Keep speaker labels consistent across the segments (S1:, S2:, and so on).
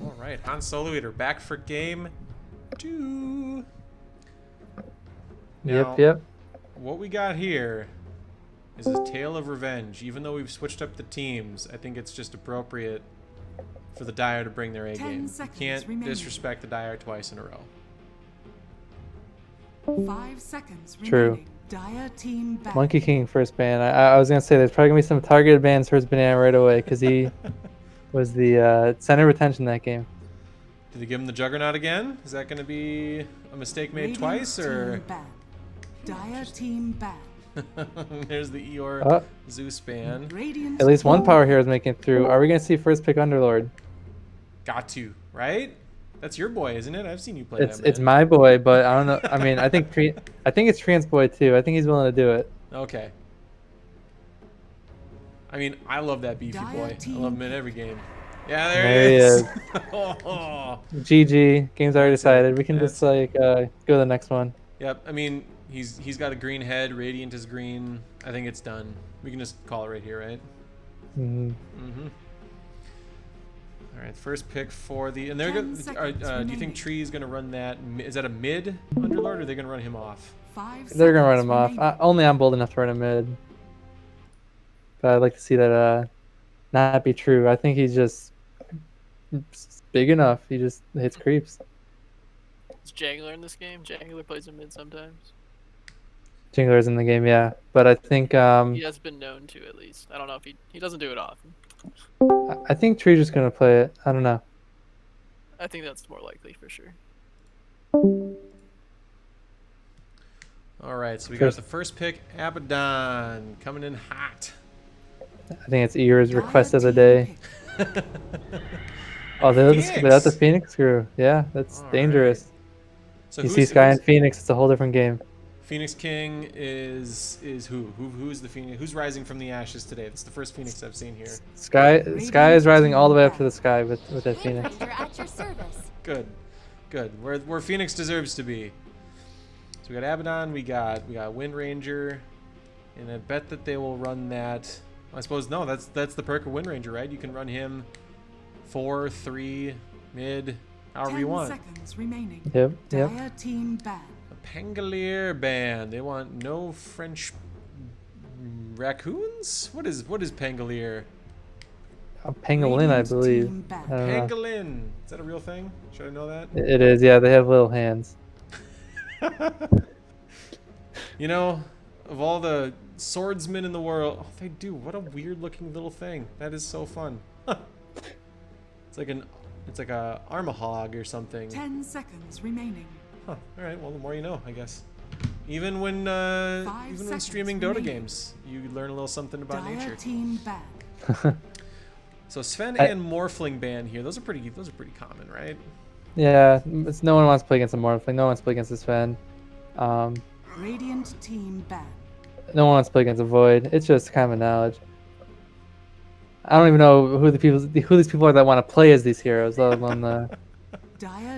S1: All right, HanSoloEater back for game 2. Now,
S2: Yep.
S1: what we got here is a tale of revenge. Even though we've switched up the teams, I think it's just appropriate for the Dyer to bring their A game. You can't disrespect the Dyer twice in a row.
S3: 5 seconds
S2: True.
S3: remaining. Dyer team back.
S2: Monkey King first ban. I was gonna say there's probably gonna be some targeted bans for his banana right away because he was the center of attention that game.
S1: Did they give him the Juggernaut again? Is that going to be a mistake made twice, or?
S3: Team back. Dyer team back.
S1: There's the Eeyore Zeus ban.
S3: Radiant
S2: At least one power hero is making it through. Are we gonna see first pick Underlord?
S1: Got to, right? That's your boy, isn't it? I've seen you play
S2: It's
S1: that, man.
S2: it's my boy, but I don't know. I mean, I think it's Treant's boy too. I think he's willing to do it.
S1: Okay. I mean, I love that beefy boy. I love him in every game. Yeah, there he is. Oh.
S2: GG. Game's already decided. We can just like go to the next one.
S1: Yep. I mean, he's got a green head. Radiant is green. I think it's done. We can just call it right here, right? All right, first pick for the, and they're gonna. Do you think Tree is gonna run that? Is that a mid Underlord, or are they gonna run him off?
S2: They're gonna run him off. Only I'm bold enough to run a mid. But I'd like to see that not be true. I think he's just big enough. He just hits creeps.
S4: Is Jangler in this game? Jangler plays in mid sometimes.
S2: Jingler's in the game, yeah. But I think
S4: he has been known to, at least. I don't know if he doesn't do it often.
S2: I think Tree's just gonna play it. I don't know.
S4: I think that's more likely for sure.
S1: All right, so we got the first pick, Abaddon, coming in hot.
S2: I think it's Eeyore's request of the day. Oh, without the Phoenix crew. Yeah, that's dangerous.
S1: Right. So
S2: you see Sky and Phoenix, it's a whole different game.
S1: Phoenix King is who? Who's the Phoenix? Who's rising from the ashes today? That's the first Phoenix I've seen here.
S2: Sky is rising all the way up to the sky with that Phoenix.
S5: At your service.
S1: Good. Where Phoenix deserves to be. So we got Abaddon, we got Wind Ranger, and I bet that they will run that. I suppose no, that's the perk of Wind Ranger, right? You can run him 4, 3, mid, however you want.
S3: 10 seconds remaining.
S2: Yep.
S3: Dyer team back.
S1: A Pangolier band. They want no French raccoons? What is Pangolier?
S2: A pangolin, I believe.
S1: Pangolin. Is that a real thing? Should I know that?
S2: It is, yeah. They have little hands.
S1: You know, of all the swordsmen in the world, oh, they do. What a weird looking little thing. That is so fun. It's like a Armahog or something.
S3: 10 seconds remaining.
S1: Huh. All right. Well, the more you know, I guess. Even when streaming Dota games, you learn a little something about nature.
S3: Team back.
S1: So Sven and Morphling ban here. Those are pretty common, right?
S2: Yeah. No one wants to play against a Morphling. No one wants to play against a Sven.
S3: Radiant team back.
S2: No one wants to play against a Void. It's just common knowledge. I don't even know who these people are that want to play as these heroes, let alone the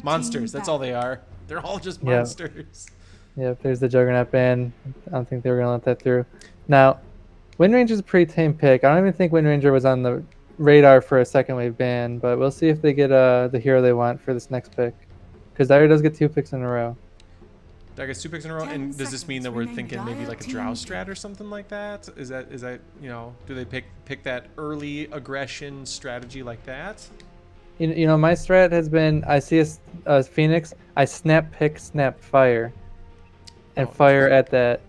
S1: monsters. That's all they are. They're all just monsters.
S2: Yep, there's the Juggernaut ban. I don't think they were gonna let that through. Now, Wind Ranger's a pretty tame pick. I don't even think Wind Ranger was on the radar for a second wave ban, but we'll see if they get the hero they want for this next pick. Because Dyer does get 2 picks in a row.
S1: Dyer gets 2 picks in a row, and does this mean that we're thinking maybe like a Drow strat or something like that? Is that you know, do they pick that early aggression strategy like that?
S2: You know, my strat has been I see a Phoenix, I snap pick, snap fire, and fire at that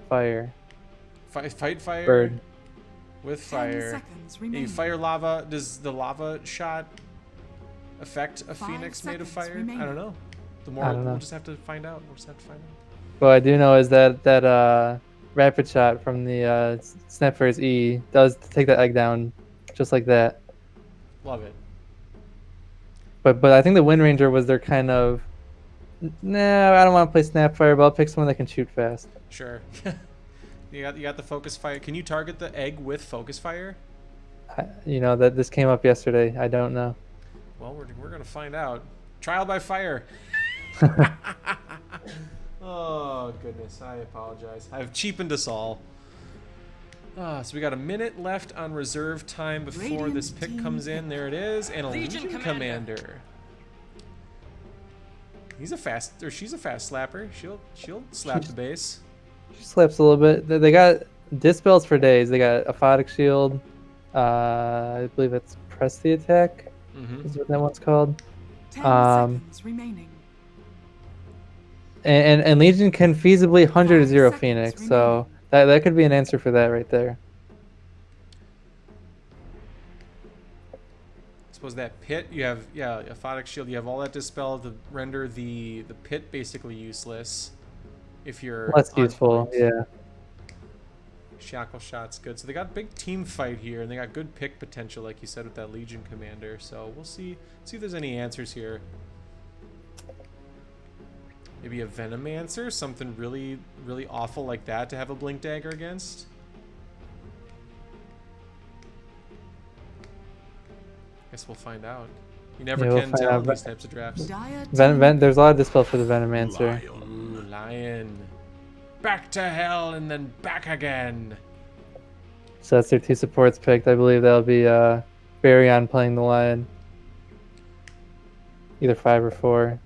S2: fire.
S1: Fight fire
S2: bird
S1: with fire. You fire lava. Does the lava shot affect a Phoenix made of fire? I don't know. We'll just have to find out.
S2: What I do know is that rapid shot from the Snapfire's E does take that egg down, just like that.
S1: Love it.
S2: But I think the Wind Ranger was their kind of, nah, I don't want to play Snapfire, but I'll pick someone that can shoot fast.
S1: Sure. You got the focus fire. Can you target the egg with focus fire?
S2: You know that this came up yesterday. I don't know.
S1: Well, we're gonna find out. Trial by fire. Oh goodness, I apologize. I've cheapened us all. So we got a minute left on reserve time before
S3: Radiant
S1: this pick
S3: team
S1: comes in.
S3: pick.
S1: There it is, and a
S4: Legion
S1: Legion Commander. He's a fast, or she's a fast slapper. She'll slap the base.
S2: She slaps a little bit. They got dispels for days. They got aphotic shield. I believe it's press the attack.
S1: Mm-hmm.
S2: Is what that one's called.
S3: 10
S2: Um,
S3: seconds remaining.
S2: And Legion can feasibly 100 to
S3: 5
S2: 0
S3: seconds
S2: Phoenix,
S3: remaining.
S2: so that could be an answer for that right there.
S1: Suppose that pit, you have, yeah, aphotic shield, you have all that dispel to render the pit basically useless if you're
S2: Less
S1: on
S2: useful,
S1: point.
S2: yeah.
S1: Shackle shot's good. So they got big team fight here, and they got good pick potential, like you said, with that Legion Commander. So we'll see if there's any answers here. Maybe a Venomancer, something really, really awful like that to have a Blink Dagger against. Guess we'll find out. You never
S2: Yeah, we'll
S1: can
S2: find
S1: tell
S2: out,
S1: in
S2: but-
S1: these types of drafts.
S3: Dire team
S2: There's a lot of dispel for the Venomancer.
S1: Ooh, Lion. Back to hell and then back again.
S2: So that's their 2 supports picked. I believe that'll be Baryon playing the Either 5 or 4.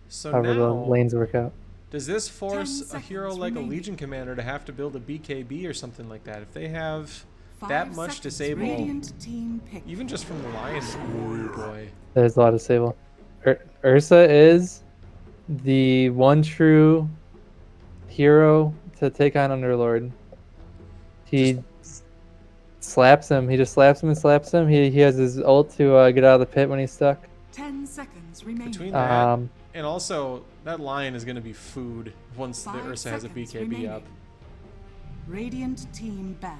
S1: So
S2: However the
S1: now,
S2: lanes work out.
S1: does this force
S3: 10
S1: a hero
S3: seconds
S1: like a
S3: remaining.
S1: Legion Commander to have to build a BKB or something like that? If they have
S3: 5
S1: that much
S3: seconds.
S1: disable,
S3: Radiant team pick.
S1: even just from the Lion, oh boy.
S2: There's a lot of disable. Ursa is the one true hero to take on Underlord. He slaps him. He just slaps him and slaps him. He has his ult to get out of the pit when he's stuck.
S3: 10 seconds remaining.
S1: Between that,
S2: Um,
S1: and also, that Lion is going to be food once the
S3: 5
S1: Ursa has a
S3: seconds
S1: BKB
S3: remaining.
S1: up.
S3: Radiant team back.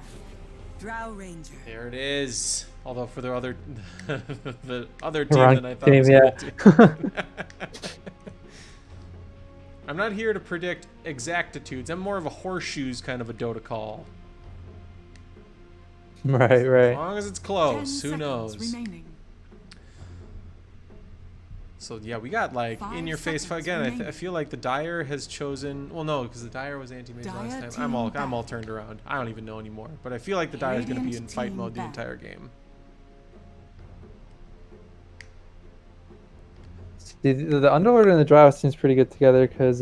S5: Drow Ranger.
S1: There it is. Although for the other the other team
S2: Wrong
S1: than I thought
S2: team,
S1: was
S2: yeah.
S1: gonna do. I'm not here to predict exactitudes. I'm more of a horseshoes kind of a Dota call.
S2: right,
S1: As
S2: right.
S1: long as it's
S3: 10
S1: close, who
S3: seconds
S1: knows?
S3: remaining.
S1: So yeah, we got like
S3: 5
S1: in your face fight again.
S3: seconds
S1: I feel like the Dire has chosen. Well, no, because the Dire was anti-mage
S3: Dire
S1: last time.
S3: team
S1: I'm all
S3: back.
S1: turned around. I don't even know anymore. But I feel like the Dire is going to be in
S3: Radiant
S1: fight
S3: team
S1: mode the
S3: back.
S1: entire game.
S2: The Underlord and the Drow seems pretty good together because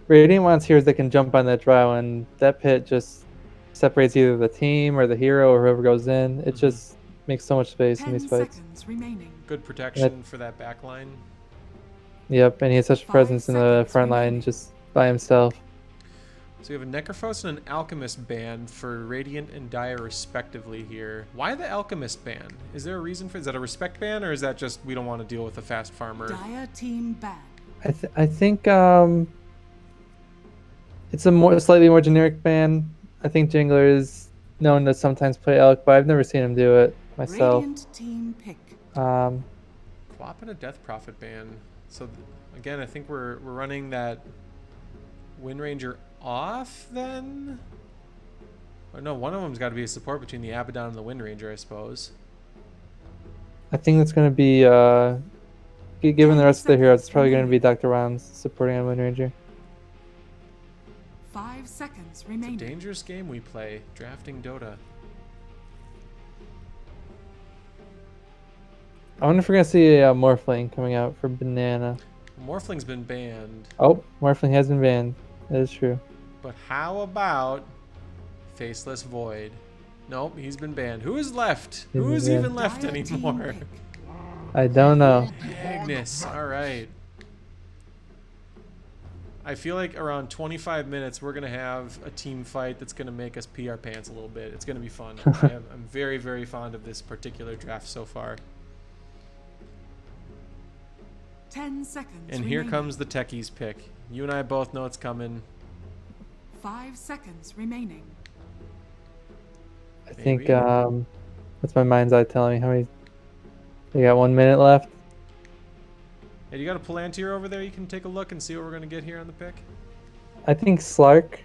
S2: Radiant wants heroes that can jump on that Drow, and that pit just separates either the team or the hero or whoever goes in. It
S1: Mhm.
S2: just makes so much space in
S3: 10
S2: these fights.
S3: seconds remaining.
S1: Good protection for that back line.
S2: Yep, and he has such a
S3: 5
S2: presence in the
S3: seconds
S2: front line
S3: remaining.
S2: just by himself.
S1: So you have a Necrophos and an Alchemist ban for Radiant and Dire respectively here. Why the Alchemist ban? Is there a reason for it? Is that a respect ban, or is that just we don't want to deal with a fast farmer?
S3: Dire team back.
S2: I think it's a slightly more generic ban. I think Jangler is known to sometimes play Elk, but I've never seen him do it myself.
S3: Radiant team pick.
S2: Um,
S1: Quap and a Death Prophet ban. So again, I think we're running that Wind Ranger off then? Or no, one of them's got to be a support between the Abaddon and the Wind Ranger, I suppose.
S2: I think it's going to be, given the
S3: 10
S2: rest of the heroes, it's
S3: seconds
S2: probably going to be
S3: remaining.
S2: Dr. Rounds supporting on Wind Ranger.
S3: 5 seconds
S1: It's a
S3: remaining.
S1: dangerous game we play, drafting Dota.
S2: I wonder if we're going to see a Morphling coming out for Banana.
S1: Morphling's been banned,
S2: Oh, Morphling has been banned. That is true.
S1: but how about Faceless Void? Nope, he's been banned. Who is left?
S2: He's
S1: Who is
S2: been
S1: even left
S3: Dire team
S1: anymore?
S3: pick.
S2: I don't know.
S1: Agnes, alright. I feel like around 25 minutes we're going to have a team fight that's going to make us pee our pants a little bit. It's going to be fun. I'm very, very fond of this particular draft so far.
S3: 10 seconds
S1: And here
S3: remaining.
S1: comes the techies pick. You and I both know it's coming.
S3: 5 seconds remaining.
S2: I think,
S1: Maybe.
S2: what's my mind's eye telling me? How many? We got 1 minute left.
S1: Hey, you got a Palantir over there? You can take a look and see what we're going to get here on the pick.
S2: I think Slark.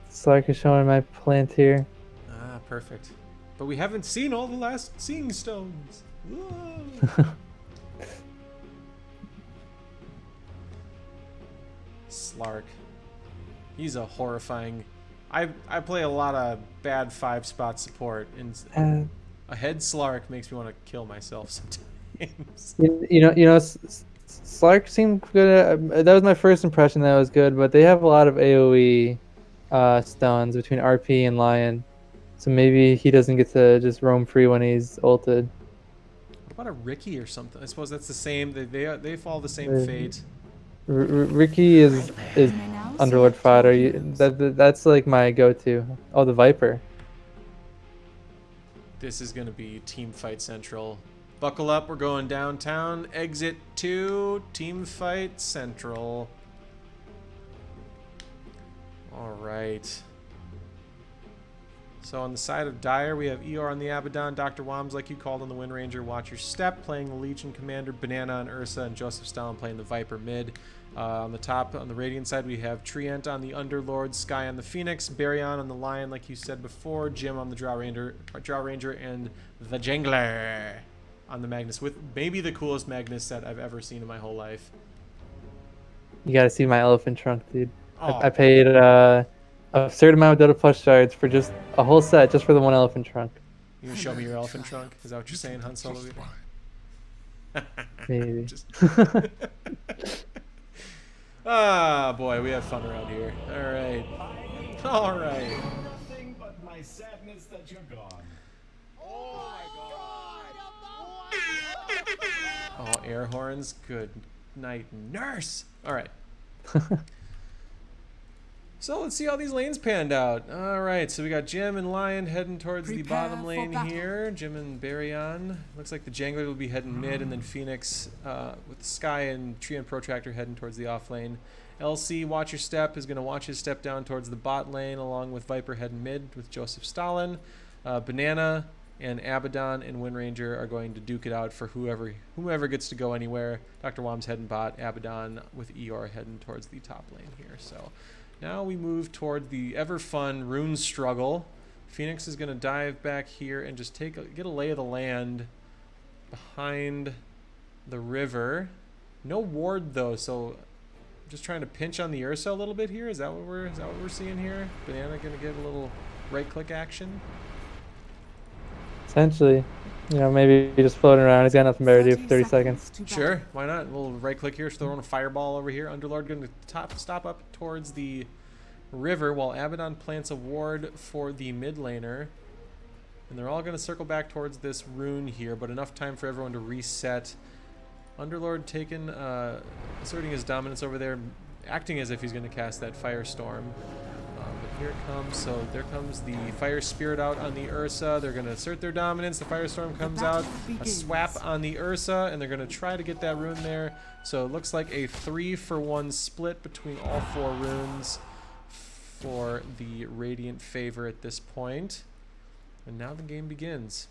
S2: Slark is showing my Palantir.
S1: Ah, perfect. But we haven't seen all the last Seeing Stones. Whoa. Slark. He's a horrifying... I play a lot of bad 5-spot support, and a head Slark makes me want to kill myself sometimes.
S2: Slark seemed good. That was my first impression. That was good, but they have a lot of AOE stuns between RP and Lion, so maybe he doesn't get to just roam free when he's ulted.
S1: What about a Ricky or something? I suppose that's the same. They follow the same fate.
S2: Ricky is Underlord fodder. That's like my go-to. Oh, the Viper.
S1: This is gonna be team fight central. Buckle up, we're going downtown. Exit 2, team fight central. All right. So on the side of Dire, we have Eeyore on the Abaddon, Dr. Woms, like you called on the Wind Ranger, WatchYourSteppe playing the Legion Commander, Banana on Ursa, and Joseph Stalin playing the Viper mid. On the top, on the Radiant side, we have Treant on the Underlord, Sky on the Phoenix, Baryon on the Lion, like you said before, Jim on the Drow Ranger, and the Jangler on the Magnus, with maybe the coolest Magnus set I've ever seen in my whole life.
S2: You gotta see my elephant trunk, dude.
S1: Oh.
S2: I paid a certain amount of Dota Plus shards for just a whole set, just for the one elephant trunk.
S1: You gonna show me your elephant trunk? Is that what you're saying, HanSolo?
S2: Maybe.
S1: Just... Ah, boy, we have fun around here. All right. All right.
S6: Nothing but my sadness that you're gone.
S1: Oh, air horns. Good night, nurse. All right. So let's see how these lanes panned out. All right, so we got Jim and Lion heading towards the
S3: Prepare
S1: bottom
S3: for
S1: lane
S3: battle.
S1: here. Jim and Baryon. Looks like the Jangler will be heading mid, and then Phoenix with Sky and treant.protractor heading towards the off lane. LC, WatchYourSteppe, is going to watch his step down towards the bot lane, along with Viper heading mid with Joseph Stalin. Banana and Abaddon and Wind Ranger are going to duke it out for whoever gets to go anywhere. Dr. Wom's heading bot, Abaddon with Eeyore heading towards the top lane here. So now we move toward the ever fun rune struggle. Phoenix is going to dive back here and just get a lay of the land behind the river. No ward though, so just trying to pinch on the Ursa a little bit here. Is that what we're seeing here? Banana going to get a little right click action.
S2: Essentially, maybe just floating around. He's got nothing better to do for 30 seconds.
S1: Sure, why not? We'll right click here, throwing a fireball over here. Underlord going to stop up towards the river while Abaddon plants a ward for the mid laner. And they're all going to circle back towards this rune here, but enough time for everyone to reset. Underlord asserting his dominance over there, acting as if he's going to cast that firestorm. But here it comes. So there comes the Fire Spirit out on the Ursa. They're going to assert their dominance. The Firestorm comes out. A swap on the Ursa, and they're going to try to get that rune there. So it looks like a 3-for-1 split between all 4 runes for the Radiant favor at this point. And now the game begins.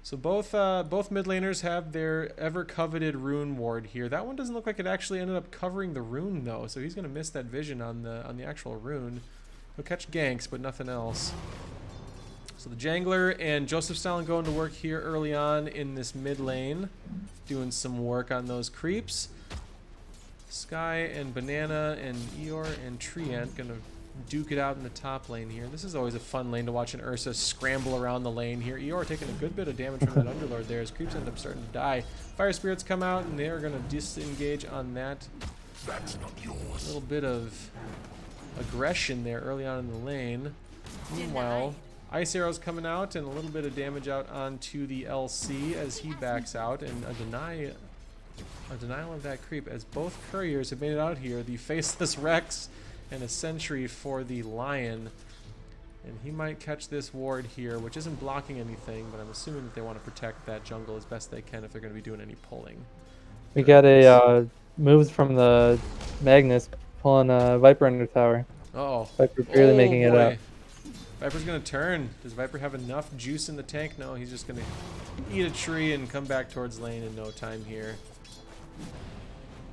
S1: So both mid laners have their ever coveted rune ward here. That one doesn't look like it actually ended up covering the rune though, so he's gonna miss that vision on the actual rune. He'll catch ganks, but nothing else. So the Jangler and Joseph Stalin going to work here early on in this mid lane, doing some work on those creeps. Sky and Banana and Eeyore and Treant gonna duke it out in the top lane here. This is always a fun lane to watch an Ursa scramble around the lane here. Eeyore taking a good bit of damage from that Underlord there as creeps end up starting to die. Fire Spirits come out and they're going to disengage on that.
S6: That's not yours.
S1: A little bit of aggression there early on in the lane. Meanwhile, Ice Arrow's coming out and a little bit of damage out onto the LC as he backs out, and a denial of that creep as both couriers have made it out here. The Faceless Rex and a sentry for the Lion, and he might catch this ward here, which isn't blocking anything, but I'm assuming that they want to protect that jungle as best they can if they're going to be doing any pulling.
S2: We got a moves from the Magnus pulling a Viper under tower.
S1: Uh-oh.
S2: Viper barely making it up.
S1: Viper's going to turn. Does Viper have enough juice in the tank? No, he's just going to eat a tree and come back towards lane in no time here.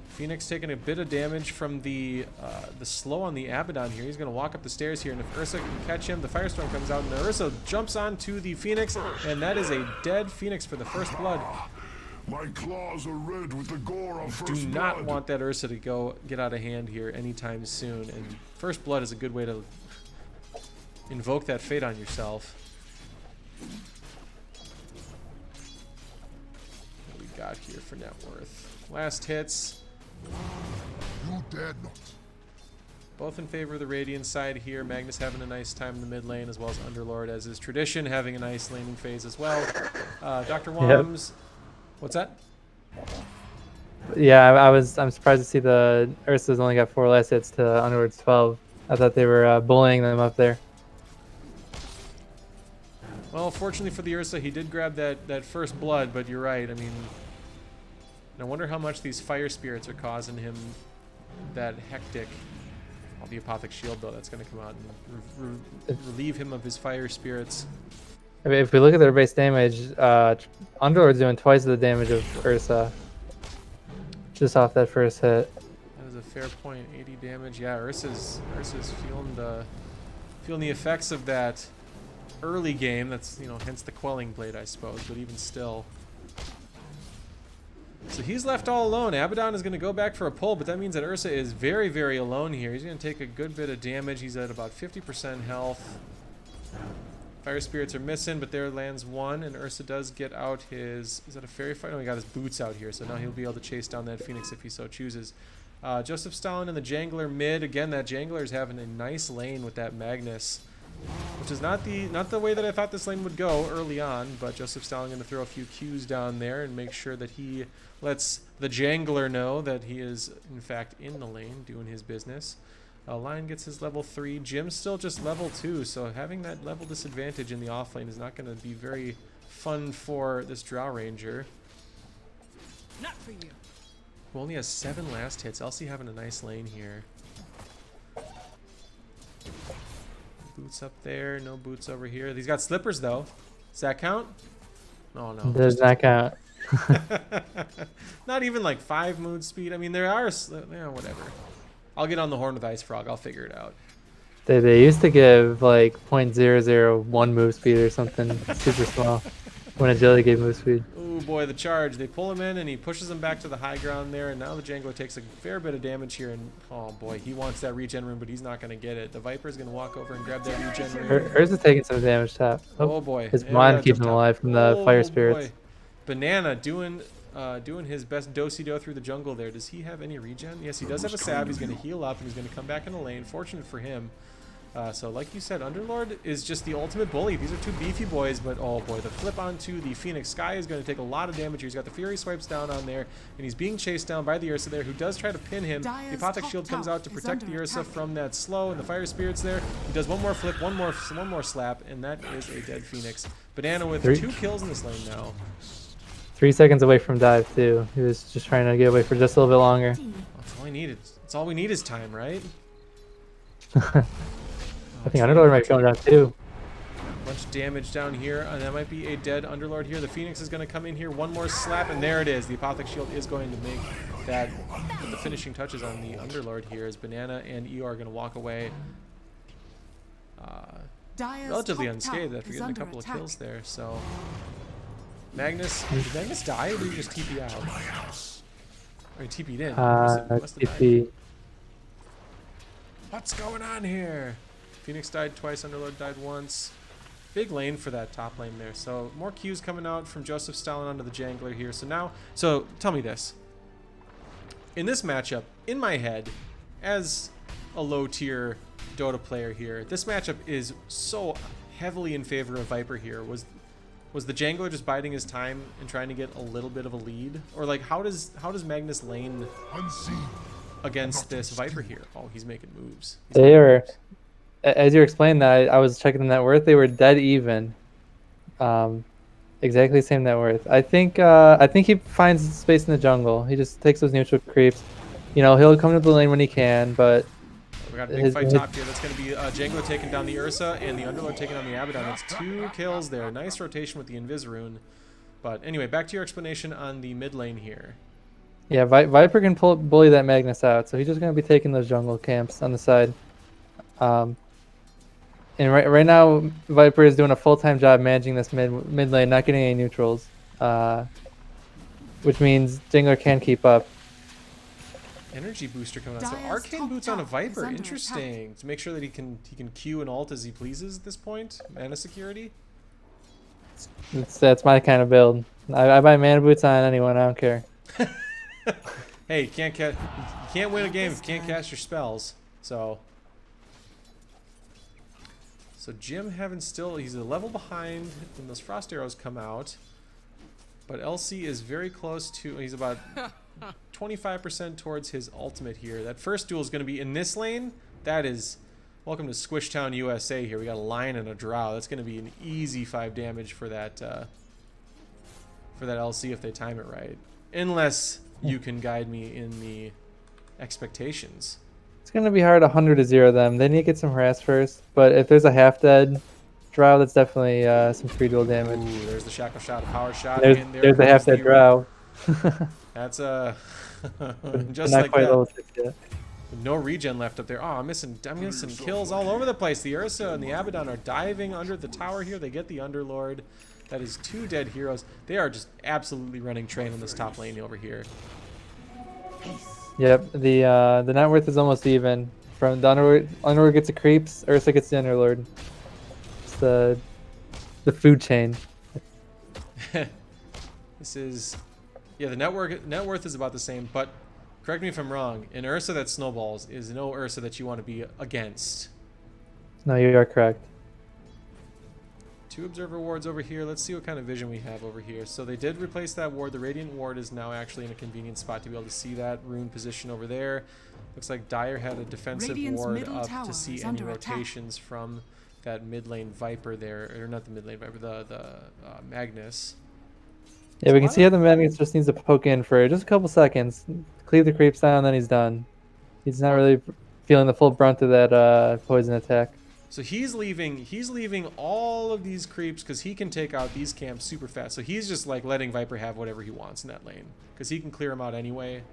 S1: Phoenix taking a bit of damage from the slow on the Abaddon here. He's going to walk up the stairs here, and if Ursa can catch him, the Firestorm comes out, and the Ursa jumps onto the Phoenix, and that is a dead Phoenix for the first blood.
S6: My claws are red with the gore of first
S1: Do not
S6: blood.
S1: want that Ursa to get out of hand here anytime soon, and first blood is a good way to invoke that fate on yourself. What do we got here for net worth? Last hits.
S6: You dead.
S1: Both in favor of the Radiant side here. Magnus having a nice time in the mid lane, as well as Underlord, as is tradition, having a nice laning phase as well. Dr. Woms, what's that?
S2: Yeah, I'm surprised to see the Ursa's only got 4 last hits to Underlord's 12. I thought they were bullying them up there.
S1: Well, fortunately for the Ursa, he did grab that first blood, but you're right. I mean, I wonder how much these fire spirits are causing him that hectic. Oh, the Apothic Shield, though, that's going to come out and relieve him of his fire spirits.
S2: I mean, if we look at their base damage, Underlord's doing twice the damage of Ursa. Just off that first hit.
S1: That is a fair point. 80 damage. Yeah, Ursa's feeling the effects of that early game. That's, you know, hence the Quelling Blade, I suppose. But even still. So he's left all alone. Abaddon is going to go back for a pull, but that means that Ursa is very, very alone here. He's going to take a good bit of damage. He's at about 50% health. Fire Spirits are missing, but there lands one, and Ursa does get out his... Is that a fairy fight? No, he got his boots out here, so now he'll be able to chase down that Phoenix if he so chooses. Joseph Stalin and the Jangler mid. Again, that Jangler is having a nice lane with that Magnus, which is not the way that I thought this lane would go early on, but Joseph Stalin going to throw a few Qs down there and make sure that he lets the Jangler know that he is, in fact, in the lane, doing his business. Lion gets his level 3. Jim's still just level 2, so having that level disadvantage in the offlane is not going to be very fun for this Drow Ranger.
S5: Not for you.
S1: Who only has 7 last hits. Elsie having a nice lane here. Boots up there, no boots over here. He's got slippers, though. Does that count? Oh, no.
S2: Does not count.
S1: Not even like 5 mood speed. I mean, there are... Yeah, whatever. I'll get on the horn with Ice Frog. I'll figure it out.
S2: They used to give like 0.001 move speed or something super small when Agility gave move speed.
S1: Oh boy, the charge. They pull him in and he pushes him back to the high ground there, and now the Jangler takes a fair bit of damage here, and oh boy, he wants that regen rune, but he's not going to get it. The Viper's going to walk over and grab that regen rune.
S2: Ursa's taking some damage top.
S1: Oh boy.
S2: His mind keeps him alive from the fire spirits.
S1: Boy. Banana doing his best do-si-do through the jungle there. Does he have any regen? Yes, he does have a sab. He's going to heal up, and he's going to come back in the lane. Fortunate for him. So like you said, Underlord is just the ultimate bully. These are 2 beefy boys, but oh boy, the flip onto the Phoenix Sky is going to take a lot of damage here. He's got the Fury Swipes down on there, and he's being chased down by the Ursa there, who does try to pin him. The Apothic Shield comes out to protect the Ursa from that slow, and the Fire Spirits there. He does one more flip, one more slap, and that is a dead Phoenix. Banana with 2 kills in this lane now.
S2: 3 seconds away from dive too. He was just trying to get away for just a little bit longer.
S1: That's all I needed. That's all we need is time, right?
S2: I think Underlord might be going down too.
S1: Bunch of damage down here, and that might be a dead Underlord here. The Phoenix is going to come in here. One more slap, and there it is. The Apothic Shield is going to make that put the finishing touches on the Underlord here, as Banana and Eeyore are going to walk away relatively unscathed after getting a couple of kills there. So Magnus, did Magnus die, or did he just TP out? Or he TP'd in? Must have died. What's going on here? Phoenix died twice, Underlord died once. Big lane for that top lane there. So more Qs coming out from Joseph Stalin onto the Jangler here. So tell me this. In this matchup, in my head, as a low tier Dota player here, this matchup is so heavily in favor of Viper here. Was the Jangler just biding his time and trying to get a little bit of a lead? Or like how does Magnus lane against this Viper here? Oh, he's making moves.
S2: They were, as you explained that, I was checking the net worth. They were dead even, exactly the same net worth. I think he finds space in the jungle. He just takes those neutral creeps. You know, he'll come to the lane when he can, but
S1: we got a big fight top here. That's going to be Jangler taking down the Ursa and the Underlord taking on the Abaddon. That's 2 kills there. Nice rotation with the Invis rune. But anyway, back to your explanation on the mid lane here.
S2: Yeah, Viper can bully that Magnus out, so he's just going to be taking those jungle camps on the side. And right now, Viper is doing a full-time job managing this mid lane, not getting any neutrals, which means Jangler can keep up.
S1: Energy booster coming out. So
S3: Dire's
S1: arcane
S3: top
S1: boots on a
S3: tower is
S1: Viper.
S3: under
S1: Interesting. To make sure that he can Q and ult as he pleases at this point. Mana security.
S2: That's my kind of build. I buy mana boots on anyone. I don't care.
S1: Hey, you can't win a game if you can't cast your spells. So Jim he's a level behind when those frost arrows come out. But LC is very close to, he's about 25% towards his ultimate here. That first duel is going to be in this lane. That is, welcome to Squishtown, USA here. We got a lion and a drow. That's going to be an easy 5 damage for that LC if they time it right. Unless you can guide me in the expectations.
S2: It's gonna be hard 100 to 0 them. They need to get some harass first. But if there's a half dead drow, that's definitely some free duel damage.
S1: Ooh, there's the shackle shot, a power shot.
S2: There's,
S1: and
S2: there's a half dead drow.
S1: That's
S2: But
S1: just
S2: not
S1: like
S2: quite
S1: that.
S2: level 6 yet.
S1: No regen left up there. Oh, I'm missing kills all over the place. The Ursa and the Abaddon are diving under the tower here. They get the Underlord. That is 2 dead heroes. They are just absolutely running train on this top lane over here.
S2: Yep, the net worth is almost even. From the Underlord gets the creeps, Ursa gets the Underlord. It's the food chain.
S1: This is, yeah, the net worth is about the same, but correct me if I'm wrong. An Ursa that snowballs is no Ursa that you want to be against.
S2: No, you are correct.
S1: 2 observer wards over here. Let's see what kind of vision we have over here. So they did replace that ward. The Radiant ward is now actually in a convenient spot to be able to see that rune position over there. Looks like Dire had a defensive
S3: Radiant's
S1: ward
S3: middle
S1: up
S3: tower
S1: to see
S3: is
S1: any
S3: under attack.
S1: rotations from that mid lane Viper there, or not the mid lane Viper, the Magnus.
S2: Yeah, we can see how the Magnus just needs to poke in for just a couple seconds, cleave the creeps down, then he's done. He's not really feeling the full brunt of that poison attack.
S1: So he's leaving all of these creeps because he can take out these camps super fast. So he's just like letting Viper have whatever he wants in that lane because he can clear them out anyway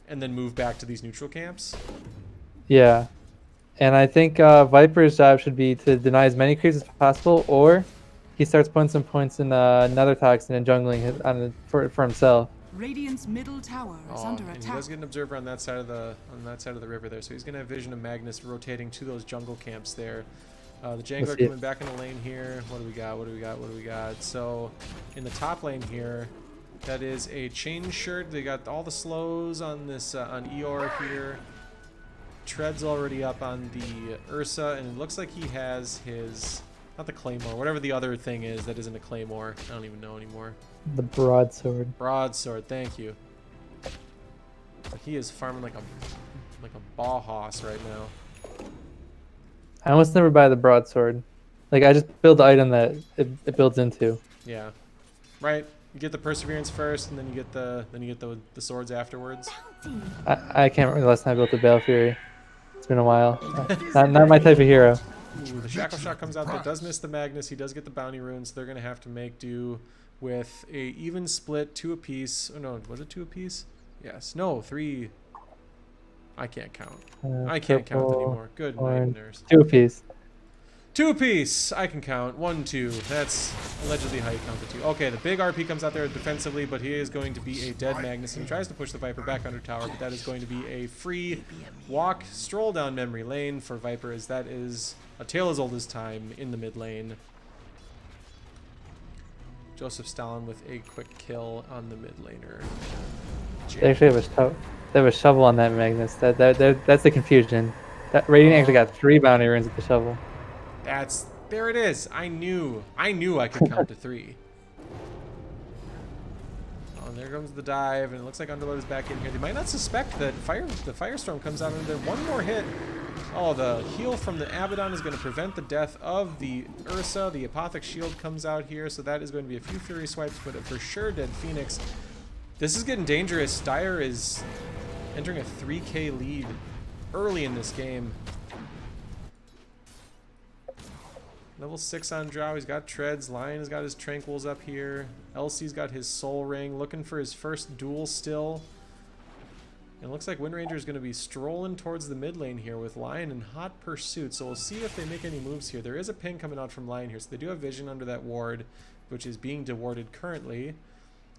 S1: and then move back to these neutral camps.
S2: Yeah, and I think Viper's job should be to deny as many creeps as possible, or he starts putting some points in Nether Toxin and jungling for himself.
S3: Radiant's middle tower is under
S1: And he
S3: attack.
S1: does get an observer on that side of the river there, so he's gonna have vision of Magnus rotating to those jungle camps there. The Jangler coming back in the lane here. What do we got? So in the top lane here, that is a chain shirt. They got all the slows on this on Eeyore here. Tread's already up on the Ursa, and it looks like he has his, not the Claymore, whatever the other thing is that isn't a Claymore. I don't even know anymore.
S2: The broadsword.
S1: Broadsword, thank you. But he is farming like a ball hoss right now.
S2: I almost never buy the broadsword. Like, I just build the item that it builds into.
S1: Yeah, right. You get the perseverance first, and then you get the swords afterwards.
S2: I can't remember the last time I built a Bale Fury. It's been a while. Not my type of hero.
S1: Ooh, the shackle shot comes out. That does miss the Magnus. He does get the bounty runes. So they're gonna have to make do with a even split, 2 apiece. Oh no, was it 2 apiece? Yes. No, 3. I can't count. I can't count anymore. Good night, nurse.
S2: 2 apiece.
S1: 2 apiece. I can count. 1, 2. That's allegedly how you count the 2. Okay, the big RP comes out there defensively, but he is going to be a dead Magnus. He tries to push the Viper back under tower, but that is going to be a free stroll down memory lane for Viper, as that is a tale as old as time in the mid lane. Joseph Stalin with a quick kill on the mid laner.
S2: They actually have a shovel on that Magnus. That's the confusion. That Radiant actually got 3 bounty runes with the shovel.
S1: There it is. I knew I could count to 3. Oh, and there comes the dive, and it looks like Underlord is back in here. They might not suspect that the Firestorm comes out, and then one more hit. Oh, the heal from the Abaddon is going to prevent the death of the Ursa. The Apothec Shield comes out here, so that is going to be a few Fury swipes, but for sure dead Phoenix. This is getting dangerous. Dire is entering a 3k lead early in this game. Level 6 on Drow. He's got Treads. Lion has got his Tranquils up here. Elsie's got his Soul Ring. Looking for his first duel still. And it looks like Wind Ranger is going to be strolling towards the mid lane here with Lion in hot pursuit. So we'll see if they make any moves here. There is a ping coming out from Lion here. So they do have vision under that ward, which is being dewarded currently.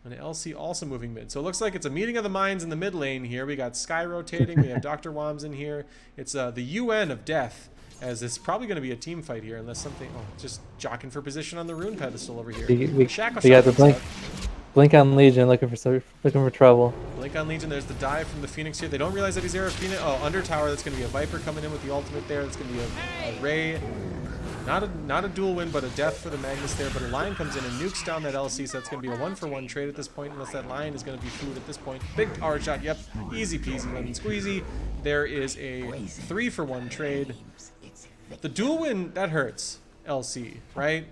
S1: And LC also moving mid. So it looks like it's a meeting of the minds in the mid lane here. We got Sky rotating. We have Dr. Woms in here. It's the UN of death, as it's probably going to be a team fight here unless something... Oh, just jockeying for position on the rune pedestal over here.
S2: We
S1: Shackle
S2: got the
S1: shot comes out.
S2: blink on Legion looking for trouble.
S1: Blink on Legion. There's the dive from the Phoenix here. They don't realize that he's there. Phoenix. Oh, under tower. That's going to be a Viper coming in with the ultimate there. That's going to be a Ray. Not a dual win, but a death for the Magnus there. But a Lion comes in and nukes down that LC, so that's going to be a 1-for-1 trade at this point, unless that Lion is going to be food at this point. Big power shot. Yep. Easy peasy lemon squeezy. There is a 3-for-1 trade. The dual win, that hurts. LC, right?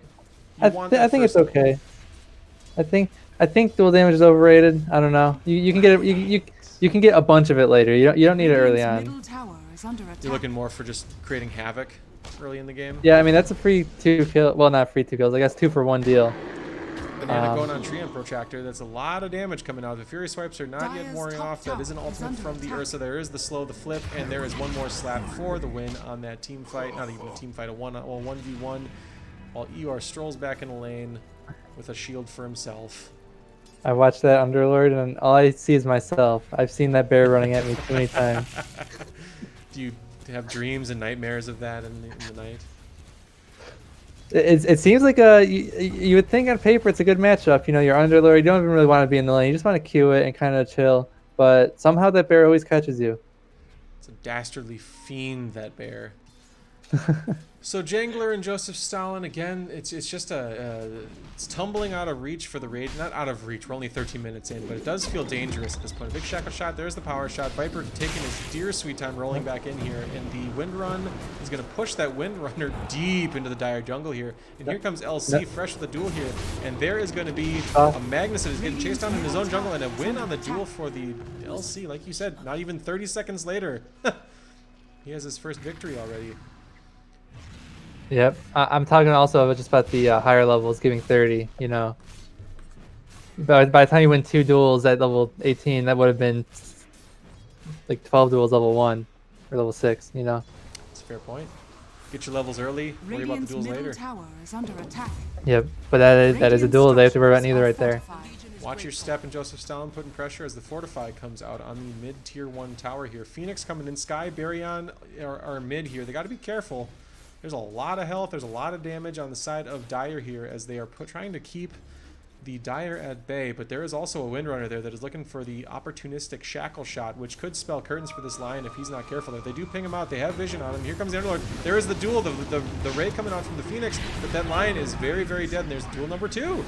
S2: I think it's okay. I think dual damage is overrated. I don't know. You can get you can get a bunch of it later. You don't need it early
S3: Radiant's
S2: on.
S3: middle tower is under attack.
S1: You're looking more for just creating havoc early in the game.
S2: Yeah, I mean that's a free 2 kill. Well, not free 2 kills. I guess 2-for-1 deal.
S1: Banana going on treant.protractor. That's a lot of damage coming out. The Fury Swipes are not yet
S3: Dire's
S1: wearing
S3: top
S1: off. That is an
S3: tower is
S1: ultimate
S3: under
S1: from the
S3: attack.
S1: Ursa. There is the slow, the flip, and there is one more slap for the win on that team fight. Not even a team fight, a 1v1. While Eeyore strolls back in the lane with a shield for himself.
S2: I watched that Underlord and all I see is myself. I've seen that bear running at me too many times.
S1: Do you have dreams and nightmares of that in the night?
S2: It seems like you would think on paper it's a good matchup. You know, you're Underlord. You don't even really want to be in the lane. You just want to queue it and kind of chill. But somehow that bear always catches you.
S1: It's a dastardly fiend, that bear. So Jangler and Joseph Stalin again. It's just it's tumbling out of reach for the raid. Not out of reach. We're only 13 minutes in, but it does feel dangerous at this point. A big shackle shot. There's the power shot. Viper taking his dear sweet time, rolling back in here, and the wind run is going to push that wind runner deep into the dire jungle here. And here comes LC fresh with the duel here, and there is going to be a Magnus that is getting chased down in his own jungle, and a win on the duel for the LC. Like you said, not even 30 seconds later, he has his first victory already.
S2: Yep. I'm talking also just about the higher levels giving 30, you know. But by the time you win 2 duels at level 18, that would have been like 12 duels level 1 or level 6, you know.
S1: That's a fair point. Get your levels early, worry about the
S3: Radiant's
S1: duels
S3: middle
S1: later.
S3: tower is under attack.
S2: Yep. But that is a duel they have to worry about neither right there.
S1: Watch your step and Joseph Stalin putting pressure as the Fortify comes out on the mid-tier 1 tower here. Phoenix coming in. Sky, Baryon are mid here. They got to be careful. There's a lot of health. There's a lot of damage on the side of Dire here as they are trying to keep the Dire at bay. But there is also a Windrunner there that is looking for the opportunistic shackle shot, which could spell curtains for this Lion if he's not careful. If they do ping him out, they have vision on him. Here comes the Underlord. There is the duel, the Ray coming out from the Phoenix, but that Lion is very, very dead, and there's duel number 2.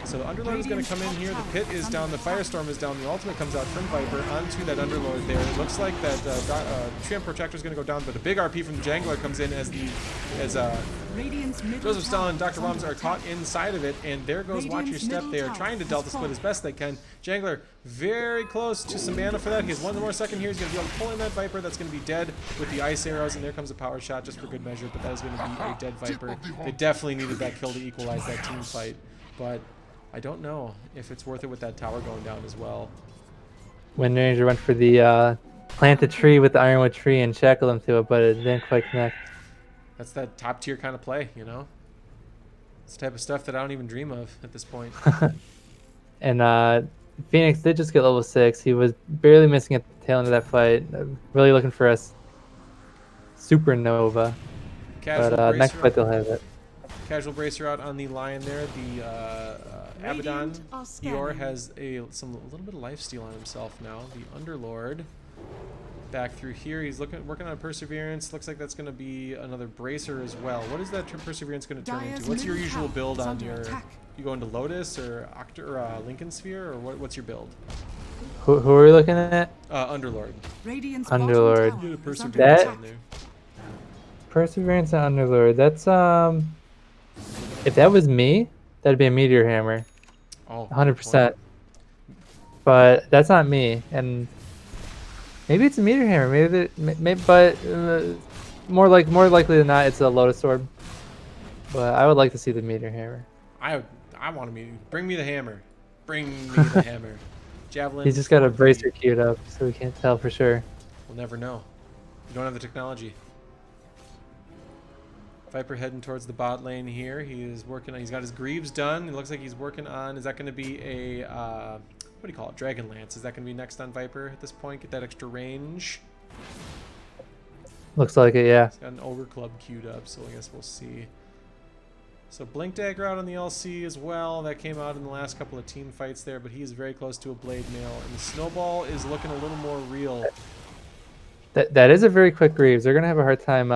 S1: So the Underlord is going to come in here. The pit is down. The Firestorm is down. The ultimate comes out from Viper onto that Underlord there. It looks like that treant.protractor is going to go down, but a big RP from the Jangler comes in as Joseph Stalin and Dr. Woms are caught inside of it, and there goes Watch Your Step. They are trying to Delta Split as best they can. Jangler very close to some mana for that. He has 1 more second here. He's going to be able to pull in that Viper. That's going to be dead with the ice arrows, and there comes a power shot just for good measure, but that is going to be a dead Viper. They definitely needed that kill to equalize that team fight, but I don't know if it's worth it with that tower going down as well.
S2: Wind Ranger went for the plant a tree with the Ironwood tree and shackle them to it, but it didn't quite connect.
S1: That's that top tier kind of play, you know? It's the type of stuff that I don't even dream of at this point.
S2: And Phoenix did just get level 6. He was barely missing at the tail end of that fight. Really looking for a supernova. But next fight they'll have it.
S1: Casual bracer out on the Lion there. The Abaddon, Eeyore has a little bit of lifesteal on himself now. The Underlord back through here. He's working on Perseverance. Looks like that's going to be another bracer as well. What is that Perseverance going to turn into? What's your usual build on your? You go into Lotus or Lincoln Sphere, or what's your build?
S2: Who are we looking at?
S1: Underlord.
S2: Underlord.
S1: You get a Perseverance on there.
S2: Perseverance and Underlord. That's if that was me, that'd be a Meteor Hammer.
S1: Oh,
S2: 100%. But that's not me, and maybe it's a Meteor Hammer. But more likely than not, it's a Lotus Orb. But I would like to see the Meteor Hammer.
S1: I want to bring me the hammer. Bring me the hammer. Javelin.
S2: He's just got a bracer queued up, so we can't tell for sure.
S1: We'll never know. We don't have the technology. Viper heading towards the bot lane here. He is working on, he's got his Greaves done. It looks like he's working on, is that going to be a, what do you call it, Dragon Lance? Is that going to be next on Viper at this point? Get that extra range.
S2: Looks like it, yeah.
S1: He's got an Ogre Club queued up, so I guess we'll see. So Blink Dagger out on the LC as well. That came out in the last couple of team fights there, but he is very close to a Blade Mail. And the Snowball is looking a little more real.
S2: That is a very quick Greaves. They're gonna have a hard time.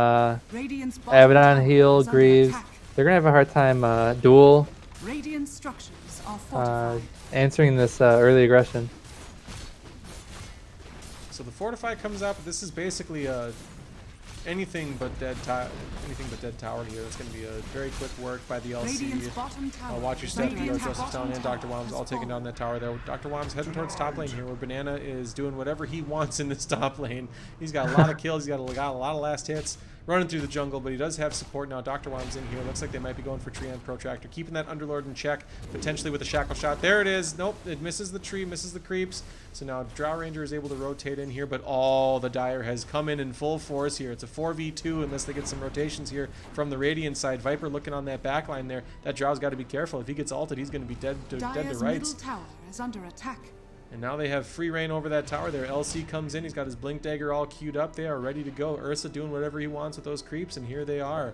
S3: Radiant's bottom
S2: Abaddon
S3: tower
S2: heal
S3: is under
S2: Greaves.
S3: attack.
S2: They're gonna have a hard time duel
S3: Radiant structures are fortified.
S2: answering this early aggression.
S1: So the Fortify comes out, but this is basically a anything but dead tower here. That's going to be a very quick work by the
S3: Radiant's
S1: LC.
S3: bottom tower.
S1: Watch your step.
S3: Radiant's
S1: Joseph
S3: bottom
S1: Stalin and
S3: tower
S1: Dr. Wom's
S3: has
S1: all taking
S3: fallen.
S1: down that tower there. Dr. Wom's heading towards top lane here, where Banana is doing whatever he wants in this top lane. He's got a lot of kills. He's got a lot of last hits. Running through the jungle, but he does have support now. Dr. Wom's in here. Looks like they might be going for treant.protractor, keeping that Underlord in check, potentially with a shackle shot. There it is. Nope, it misses the tree, misses the creeps. So now Drow Ranger is able to rotate in here, but the Dire has come in full force here. It's a 4v2 unless they get some rotations here from the Radiant side. Viper looking on that backline there. That Drow's got to be careful. If he gets ulted, he's going to be dead to
S3: Dire's
S1: rights.
S3: middle tower is under attack.
S1: And now they have free reign over that tower there. LC comes in. He's got his Blink Dagger all queued up. They are ready to go. Ursa doing whatever he wants with those creeps, and here they are.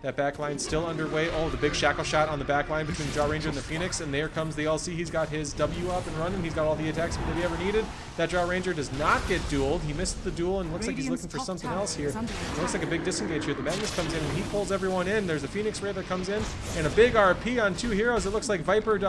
S1: That backline still underway. Oh, the big shackle shot on the backline between the Drow Ranger and the Phoenix, and there comes the LC. He's got his W up and running. He's got all the attack speed that he ever needed. That Drow Ranger does not get dueled. He missed the duel and looks like he's looking for something else here. It looks like a big disengage here. The Magnus comes in and he pulls everyone in. There's a Phoenix Ray that comes in, and a big RP on two heroes. It looks like Viper,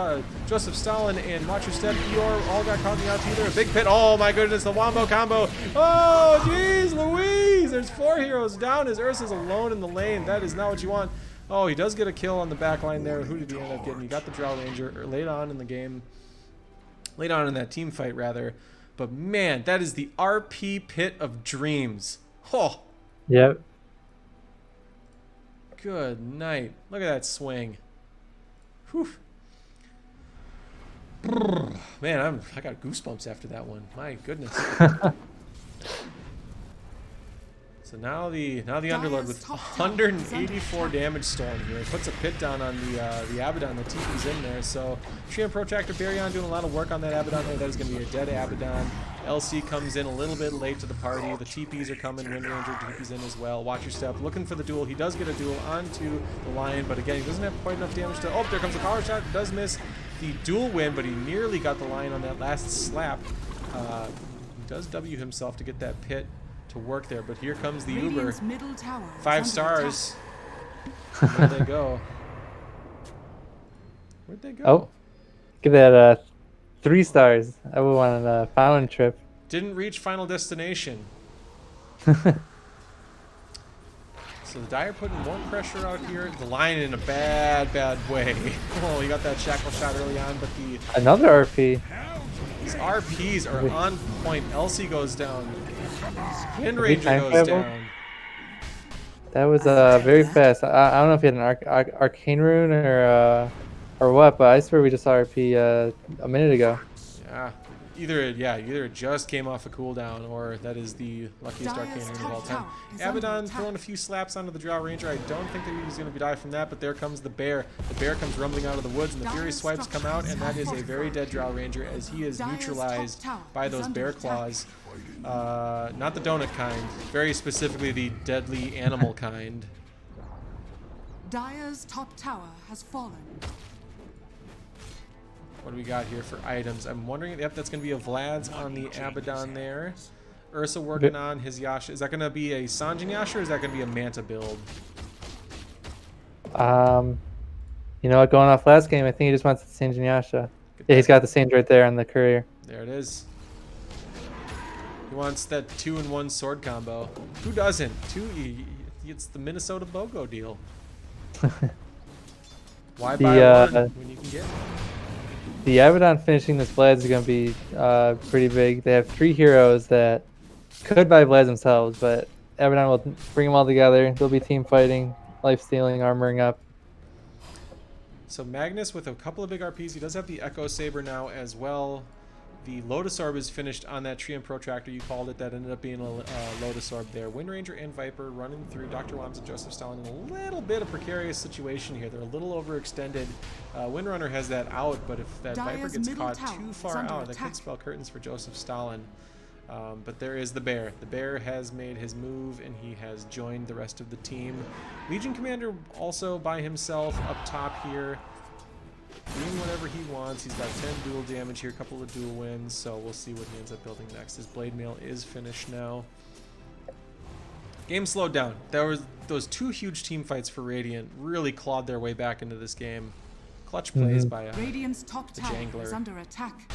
S1: Joseph Stalin, and WatchYourSteppe, Eeyore all got caught in the outside there. A big pit. Oh my goodness, the Wombo combo. Oh, jeez Louise. There's 4 heroes down as Ursa's alone in the lane. That is not what you want. Oh, he does get a kill on the back line there. Who did he end up getting? He got the Drow Ranger late on in the game. Late on in that team fight, rather. But man, that is the RP pit of dreams. Oh,
S2: Yep.
S1: good night. Look at that swing. Whew. Man, I got goosebumps after that one. My goodness. So now the Underlord with 184 damage stolen here. It puts a pit down on the Abaddon. The TP's in there. So treant.protractor Baryon doing a lot of work on that Abaddon there. That is going to be a dead Abaddon. LC comes in a little bit late to the party. The TPs are coming. Wind Ranger TP's in as well. WatchYourSteppe looking for the duel. He does get a duel onto the Lion, but again, he doesn't have quite enough damage to... Oh, there comes the power shot. Does miss the dual win, but he nearly got the Lion on that last slap. He does W himself to get that pit to work there, but here comes the Uber.
S3: Radiant's middle tower is
S1: 5
S3: under
S1: stars.
S3: attack.
S1: Where'd they go? Where'd they go?
S2: Oh, give that 3 stars. I would want a Fountain Trip.
S1: Didn't reach final destination. So the Dire putting more pressure out here. The Lion in a bad way. Oh, he got that shackle shot early on, but
S2: Another RP.
S1: these RPs are on point. LC goes down. Wind
S2: Did he
S1: Ranger
S2: time
S1: goes
S2: travel?
S1: down.
S2: That was very fast. I don't know if he had an arcane rune or what, but I swear we just saw RP a minute ago.
S1: Yeah. Either it just came off a cooldown, or that is the luckiest arcane rune of all time. Abaddon throwing a few slaps onto the Drow Ranger. I don't think that he's going to die from that, but there comes the bear. The bear comes rumbling out of the woods, and the Fury swipes come out, and that is a very dead Drow Ranger as he is neutralized by those bear claws. Not the donut kind, very specifically the deadly animal kind.
S3: Dire's top tower has fallen.
S1: What do we got here for items? I'm wondering, yep, that's going to be a Vlad's on the Abaddon there. Ursa working on his Yasha. Is that going to be a Sanjin Yasha, or is that going to be a Manta build?
S2: You know what? Going off last game, I think he just wants the Sanjin Yasha. Yeah, he's got the Sange right there on the courier.
S1: There it is. He wants that 2-in-1 sword combo. Who doesn't? It's the Minnesota BOGO deal. Why buy one when you can get one?
S2: The Abaddon finishing this Vlad is going to be pretty big. They have 3 heroes that could buy Vlad themselves, but Abaddon will bring them all together. They'll be team fighting, life stealing, armoring up.
S1: So Magnus with a couple of big RPs. He does have the Echo Saber now as well. The Lotus Orb is finished on that Treant Protractor. You called it. That ended up being a Lotus Orb there. Wind Ranger and Viper running through Dr. Woms and Joseph Stalin in a little bit of precarious situation here. They're a little overextended. Windrunner has that out, but if that Viper gets caught too far out, that could spell curtains for Joseph Stalin. But there is the Bear. The Bear has made his move, and he has joined the rest of the team. Legion Commander also by himself up top here, doing whatever he wants. He's got 10 dual damage here, a couple of dual wins, so we'll see what he ends up building next. His Blade Mail is finished now. Game slowed down. There was those 2 huge team fights for Radiant really clawed their way back into this game. Clutch plays by
S3: Radiant's top
S1: the
S3: tower
S1: Jangler.
S3: is under attack.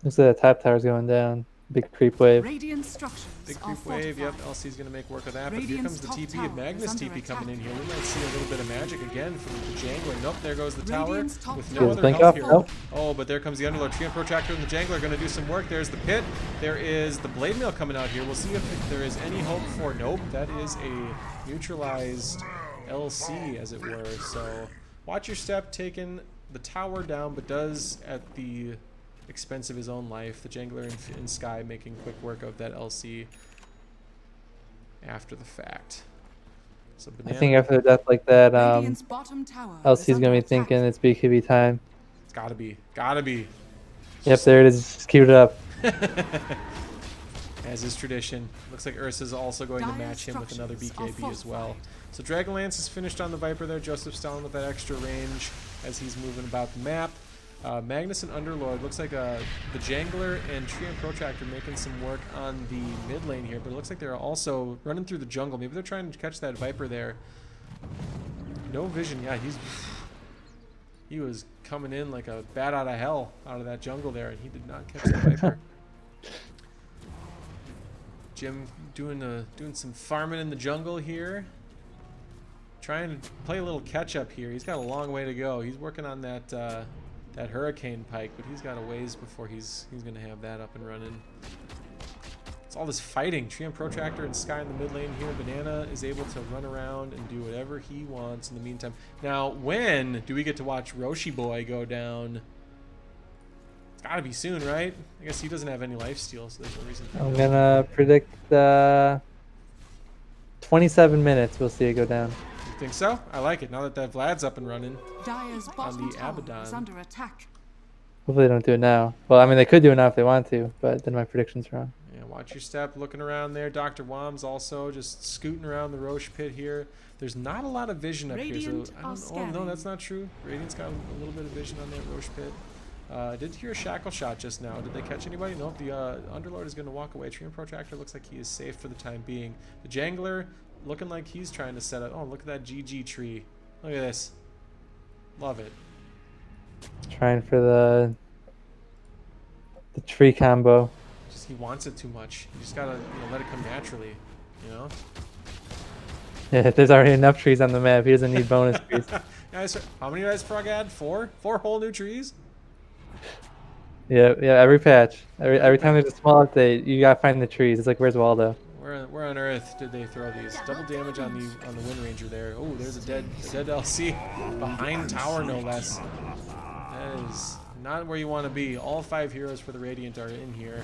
S2: Looks like that top tower's going down. Big creep wave.
S3: Radiant structures
S1: Big
S3: are
S1: creep wave, yep,
S3: fortified.
S1: LC's going to make work of that, but here
S3: Radiant's
S1: comes the
S3: top
S1: TP of
S3: tower
S1: Magnus
S3: is under
S1: TP coming in
S3: attack.
S1: here. We might see a little bit of magic again from the Jangler. Nope, there goes the tower
S3: Radiant's top
S1: with
S3: tower
S1: no other
S2: Blink
S1: help
S2: up,
S1: here.
S2: nope.
S1: Oh, but there comes the Underlord. Treant Protractor and the Jangler are going to do some work. There's the pit. There is the Blade Mail coming out here. We'll see if there is any hope for... Nope, that is a neutralized LC, as it were. So, WatchYourSteppe taking the tower down, but does at the expense of his own life. The Jangler in Sky making quick work of that LC after the fact. So
S2: I think after a death like that,
S3: Radiant's bottom tower
S2: LC's
S3: is
S2: gonna
S3: under
S2: be
S3: attack.
S2: thinking it's BKB time.
S1: It's gotta be. Gotta be.
S2: Yep, there it is. Just queued it up.
S1: As is tradition. Looks like Ursa's also going to
S3: Dire
S1: match him with another
S3: structures
S1: BKB
S3: are
S1: as well.
S3: fortified.
S1: So Dragonlance is finished on the Viper there. Joseph Stalin with that extra range as he's moving about the map. Magnus and Underlord. Looks like the Jangler and Treant Protractor making some work on the mid lane here, but it looks like they're also running through the jungle. Maybe they're trying to catch that Viper there. No vision. Yeah, he was coming in like a bat out of hell out of that jungle there, and he did not catch the Viper. Jim doing some farming in the jungle here. Trying to play a little catch up here. He's got a long way to go. He's working on that that Hurricane Pike, but he's got a ways before he's gonna have that up and running. It's all this fighting. Treant Protractor and Sky in the mid lane here. Banana is able to run around and do whatever he wants in the meantime. Now, when do we get to watch Roshi Boy go down? It's gotta be soon, right? I guess he doesn't have any lifesteal, so there's no reason for
S2: I'm
S1: him.
S2: gonna predict 27 minutes. We'll see it go down.
S1: You think so? I like it. Now that Vlad's up and running.
S3: Dire's bottom
S1: the
S3: tower
S1: Abaddon.
S3: is under attack.
S2: Hopefully they don't do it now. Well, I mean, they could do it now if they want to, but then my prediction's wrong.
S1: Yeah, WatchYourSteppe looking around there. Dr. Woms also just scooting around the Roche pit here. There's not a lot of vision up
S3: Radiant
S1: here, so I
S3: are
S1: don't. Oh
S3: scanning.
S1: no, that's not true. Radiant's got a little bit of vision on that Roche pit. I did hear a shackle shot just now. Did they catch anybody? Nope. The Underlord is going to walk away. Treant Protractor looks like he is safe for the time being. The Jangler looking like he's trying to set up. Oh, look at that GG tree. Look at this. Love it.
S2: Trying for the tree combo.
S1: Just he wants it too much. You just gotta let it come naturally. You know.
S2: Yeah, there's already enough trees on the map. He doesn't need bonus trees.
S1: Guys, how many guys Frog add? 4? 4 whole new trees?
S2: Yeah, every patch. Every time there's a small update, you gotta find the trees. It's like, where's Waldo?
S1: Where on earth did they throw these? Double damage on the Wind Ranger there. Oh, there's a dead LC behind tower, no less. That is not where you want to be. All 5 heroes for the Radiant are in here,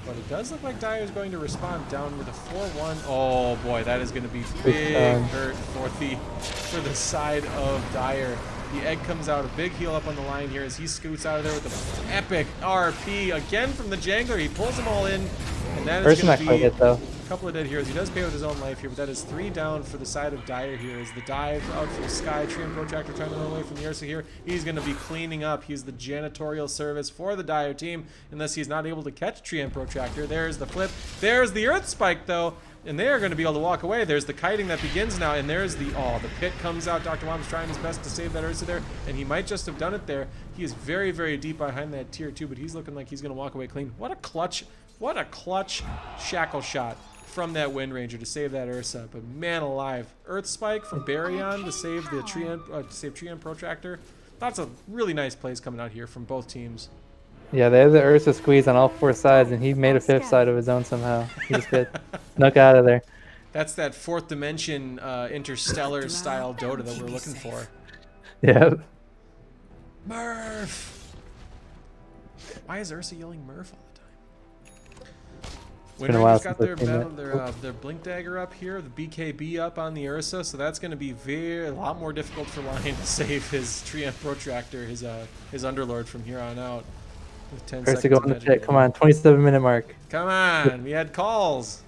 S1: but it does look like Dire is going to respond down with a 4-1. Oh boy, that is going to be big hurt for the side of Dire. The egg comes out, a big heal up on the line here as he scoots out of there with an epic RP again from the Jangler. He pulls them all in, and that is going to be
S2: though.
S1: a couple of dead heroes. He does pay with his own life here, but that is 3 down for the side of Dire here. As the dive out from Sky, Treant Protractor trying to run away from the Ursa here. He's going to be cleaning up. He's the janitorial service for the Dire team, unless he's not able to catch Treant Protractor. There's the flip. There's the Earth Spike, though. And they are going to be able to walk away. There's the kiting that begins now, and there's the pit comes out. Dr. Wom's trying his best to save that Ursa there, and he might just have done it there. He is very, very deep behind that tier 2, but he's looking like he's going to walk away clean. What a clutch shackle shot from that Wind Ranger to save that Ursa. But man alive, Earth Spike from Baryon to save the Treant Protractor. Lots of really nice plays coming out here from both teams.
S2: Yeah, they have the Ursa squeeze on all 4 sides, and he made a 5th side of his own somehow. He just snuck out of there.
S1: That's that 4th dimension interstellar style Dota that we're looking for.
S2: Yep.
S1: Murph! Why is Ursa yelling Murph all the time?
S2: been a while
S1: Windranger's got
S2: since
S1: their
S2: I've seen
S1: battle,
S2: that.
S1: their Blink Dagger up here, the BKB up on the Ursa, so that's going to be a lot more difficult for Lion to save his treant.protractor, his Underlord from here on out. With 10
S2: First to
S1: seconds
S2: go
S1: of
S2: on the
S1: magic
S2: pit. Come
S1: remaining.
S2: on, 27-minute mark.
S1: Come on, we had calls.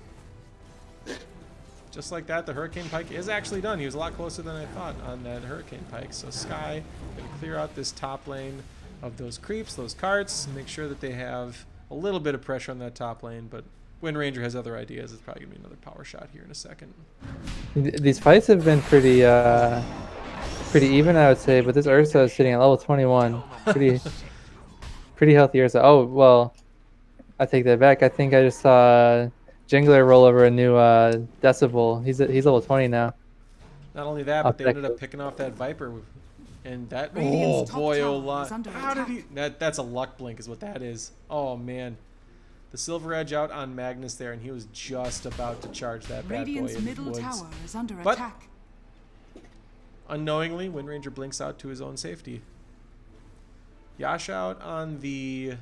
S1: Just like that, the Hurricane Pike is actually done. He was a lot closer than I thought on that Hurricane Pike. So Sky going to clear out this top lane of those creeps, those carts, and make sure that they have a little bit of pressure on that top lane. But Windranger has other ideas. It's probably going to be another power shot here in a second.
S2: These fights have been pretty even, I would say, but this Ursa is sitting at level 21. Pretty healthy Ursa. Oh, well, I take that back. I think I just saw Jangler roll over a new Decibel. He's level 20 now.
S1: Not only that, but they ended up picking off that Viper. And that, oh
S3: Radiant's top
S1: boy, oh
S3: tower
S1: lot.
S3: is under
S1: How did
S3: attack.
S1: he? That's a luck blink is what that is. Oh man. The Silver Edge out on Magnus there, and he was just about to charge that bad boy
S3: Radiant's
S1: in the
S3: middle
S1: woods.
S3: tower is under
S1: But-
S3: attack.
S1: Unknowingly, Windranger blinks out to his own safety. Yash out on the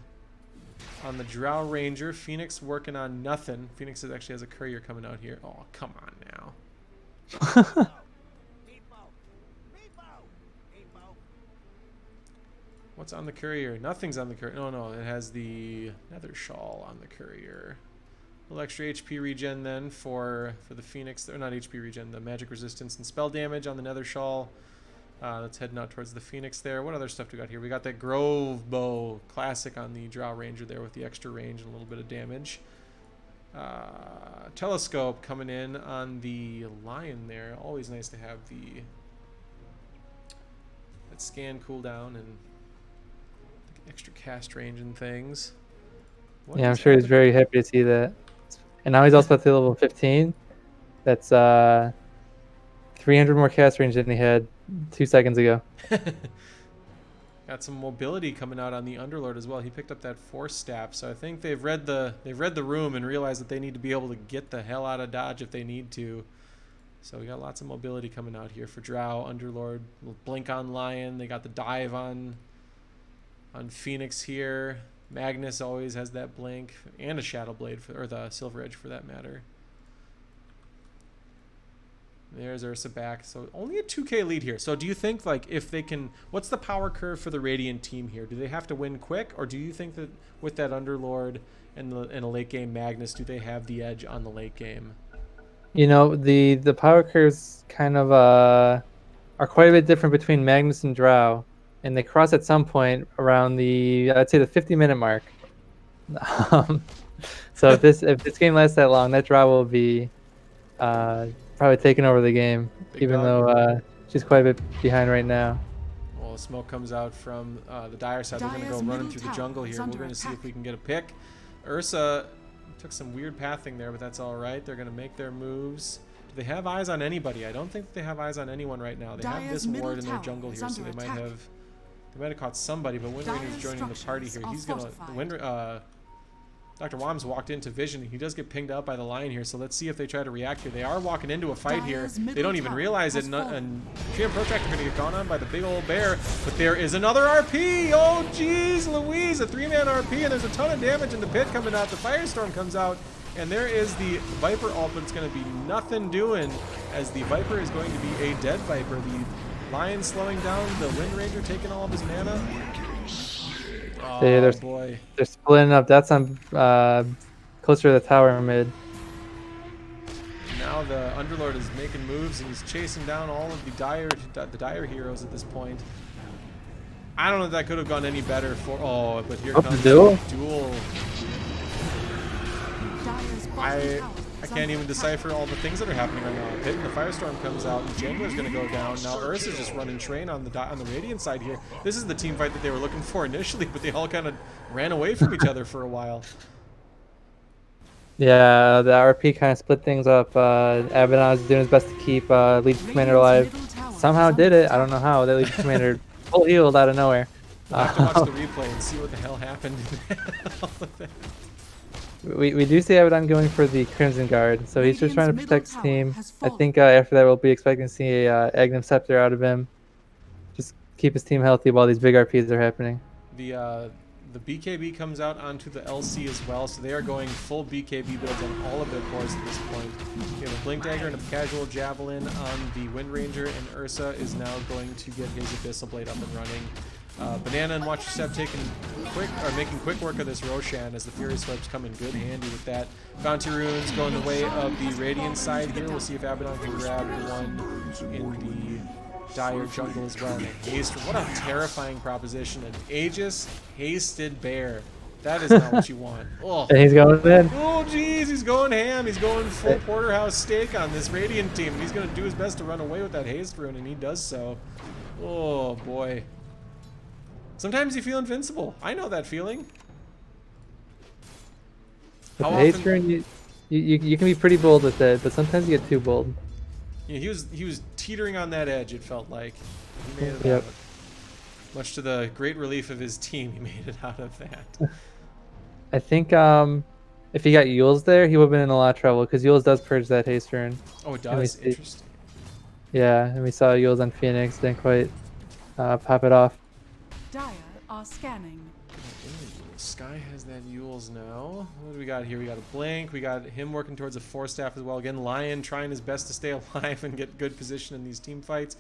S1: Drow Ranger. Phoenix working on nothing. Phoenix actually has a courier coming out here. Oh, come on now. What's on the courier? Nothing's on the courier. No, it has the Nether Shawl on the courier. A little extra HP regen then for the Phoenix. Or not HP regen, the magic resistance and spell damage on the Nether Shawl. Let's head out towards the Phoenix there. What other stuff do we got here? We got that Grove Bow Classic on the Drow Ranger there with the extra range and a little bit of damage. Telescope coming in on the Lion there. Always nice to have that scan cooldown and extra cast range and things. What
S2: Yeah, I'm
S1: is
S2: sure he's
S1: happening?
S2: very happy to see that. And now he's also at the level 15. That's 300 more cast range than he had 2 seconds ago.
S1: Got some mobility coming out on the Underlord as well. He picked up that Force Staff, so I think they've read the room and realized that they need to be able to get the hell out of dodge if they need to. So we got lots of mobility coming out here for Drow, Underlord, blink on Lion. They got the dive on Phoenix here. Magnus always has that blink and a Shadow Blade or the Silver Edge for that matter. There's Ursa back. So only a 2k lead here. So do you think, like, if they can... What's the power curve for the Radiant team here? Do they have to win quick? Or do you think that with that Underlord and a late game Magnus, do they have the edge on the late game?
S2: You know, the power curves kind of are quite a bit different between Magnus and Drow. And they cross at some point around I'd say the 50-minute mark. So if this game lasts that long, that Drow will be probably taking over the game,
S1: Big
S2: even
S1: dog.
S2: though she's quite a bit behind right now.
S1: Well, the smoke comes out from the Dire side. They're going to go
S3: Dire's
S1: running
S3: middle
S1: through the
S3: tower
S1: jungle
S3: is
S1: here. We're
S3: under
S1: going to see if
S3: attack.
S1: we can get a pick. Ursa took some weird pathing there, but that's all right. They're going to make their moves. Do they have eyes on anybody? I don't think that they have eyes on anyone right now. They have
S3: Dire's
S1: this
S3: middle
S1: ward in their
S3: tower
S1: jungle
S3: is
S1: here, so
S3: under
S1: they might
S3: attack.
S1: have caught somebody, but Windranger's
S3: Dire's
S1: joining the party here.
S3: structures
S1: He's
S3: are
S1: going to...
S3: fortified.
S1: Dr. Wom's walked into vision. He does get pinged out by the Lion here, so let's see if they try to react here. They are walking into a fight here.
S3: Dire's
S1: They
S3: middle
S1: don't even
S3: tower
S1: realize it,
S3: has
S1: and Treant Protractor are going to get gone on by the big old bear, but there is another RP! Oh, jeez Louise! A 3-man RP, and there's a ton of damage in the pit coming out. The Firestorm comes out, and there is the Viper ult, but it's going to be nothing doing, as the Viper is going to be a dead Viper. The Lion slowing down, the Windranger taking all of his mana. Oh,
S2: They're
S1: boy.
S2: They're splitting up. That's on closer to the tower mid.
S1: Now the Underlord is making moves, and he's chasing down all of the dire heroes at this point. I don't know if that could have gone any better for... Oh, but here
S2: Oh,
S1: comes
S2: the duel?
S1: duel.
S3: Dire's bottom
S1: I
S3: tower
S1: I
S3: is
S1: can't
S3: under
S1: even
S3: attack.
S1: decipher all the things that are happening right now. Pit and the Firestorm comes out, and Jangler's going to go down. Now Ursa's just running train on the Radiant side here. This is the team fight that they were looking for initially, but they all kind of ran away from each other for a while.
S2: Yeah, the RP kind of split things up. Abaddon's doing his best to keep Legion Commander alive.
S3: Radiant's middle tower
S2: Somehow
S3: is
S2: did
S3: under
S2: it. I don't know how. That Legion Commander full healed out of nowhere.
S1: We'll have to watch the replay and see what the hell happened.
S2: We do see Abaddon going for the Crimson Guard, so he's just trying to
S3: Radiant's
S2: protect his
S3: middle
S2: team.
S3: tower has
S2: I
S3: fallen.
S2: think after that we'll be expecting to see a Aghanim Scepter out of him. Just keep his team healthy while these big RPs are happening.
S1: The The BKB comes out onto the LC as well, so they are going full BKB builds on all of their cores at this point. We have a Blink Dagger and a Casual Javelin on the Wind Ranger, and Ursa is now going to get his Abyssal Blade up and running. Banana and WatchYourSteppe making quick work of this Roshan as the Fury Swipes come in good handy with that. Bounty Runes going the way of the Radiant side here. We'll see if Abaddon can grab one in the Dire jungle as well. And a haste. What a terrifying proposition. An Aegis hasted bear. That is not what you want. Oh,
S2: And he's going in.
S1: oh geez, he's going ham. He's going full porterhouse steak on this Radiant team. He's going to do his best to run away with that haste rune, and he does so. Oh boy. Sometimes you feel invincible. I know that feeling.
S2: With
S1: How
S2: the haste
S1: often?
S2: rune, you can be pretty bold with it, but sometimes you get too bold.
S1: Yeah, he was teetering on that edge. It felt like he made it
S2: Yep.
S1: out. Much to the great relief of his team, he made it out of that.
S2: I think if he got Yules there, he would have been in a lot of trouble because Yules does purge that haste rune.
S1: Oh, it
S2: Let me
S1: does.
S2: see.
S1: Interesting.
S2: Yeah, and we saw Yules on Phoenix, didn't quite pop it off.
S3: Dire are scanning.
S1: Sky has that Yules now. What do we got here? We got a Blink. We got him working towards a Force Staff as well. Again, Lion trying his best to stay alive and get good position in these team fights.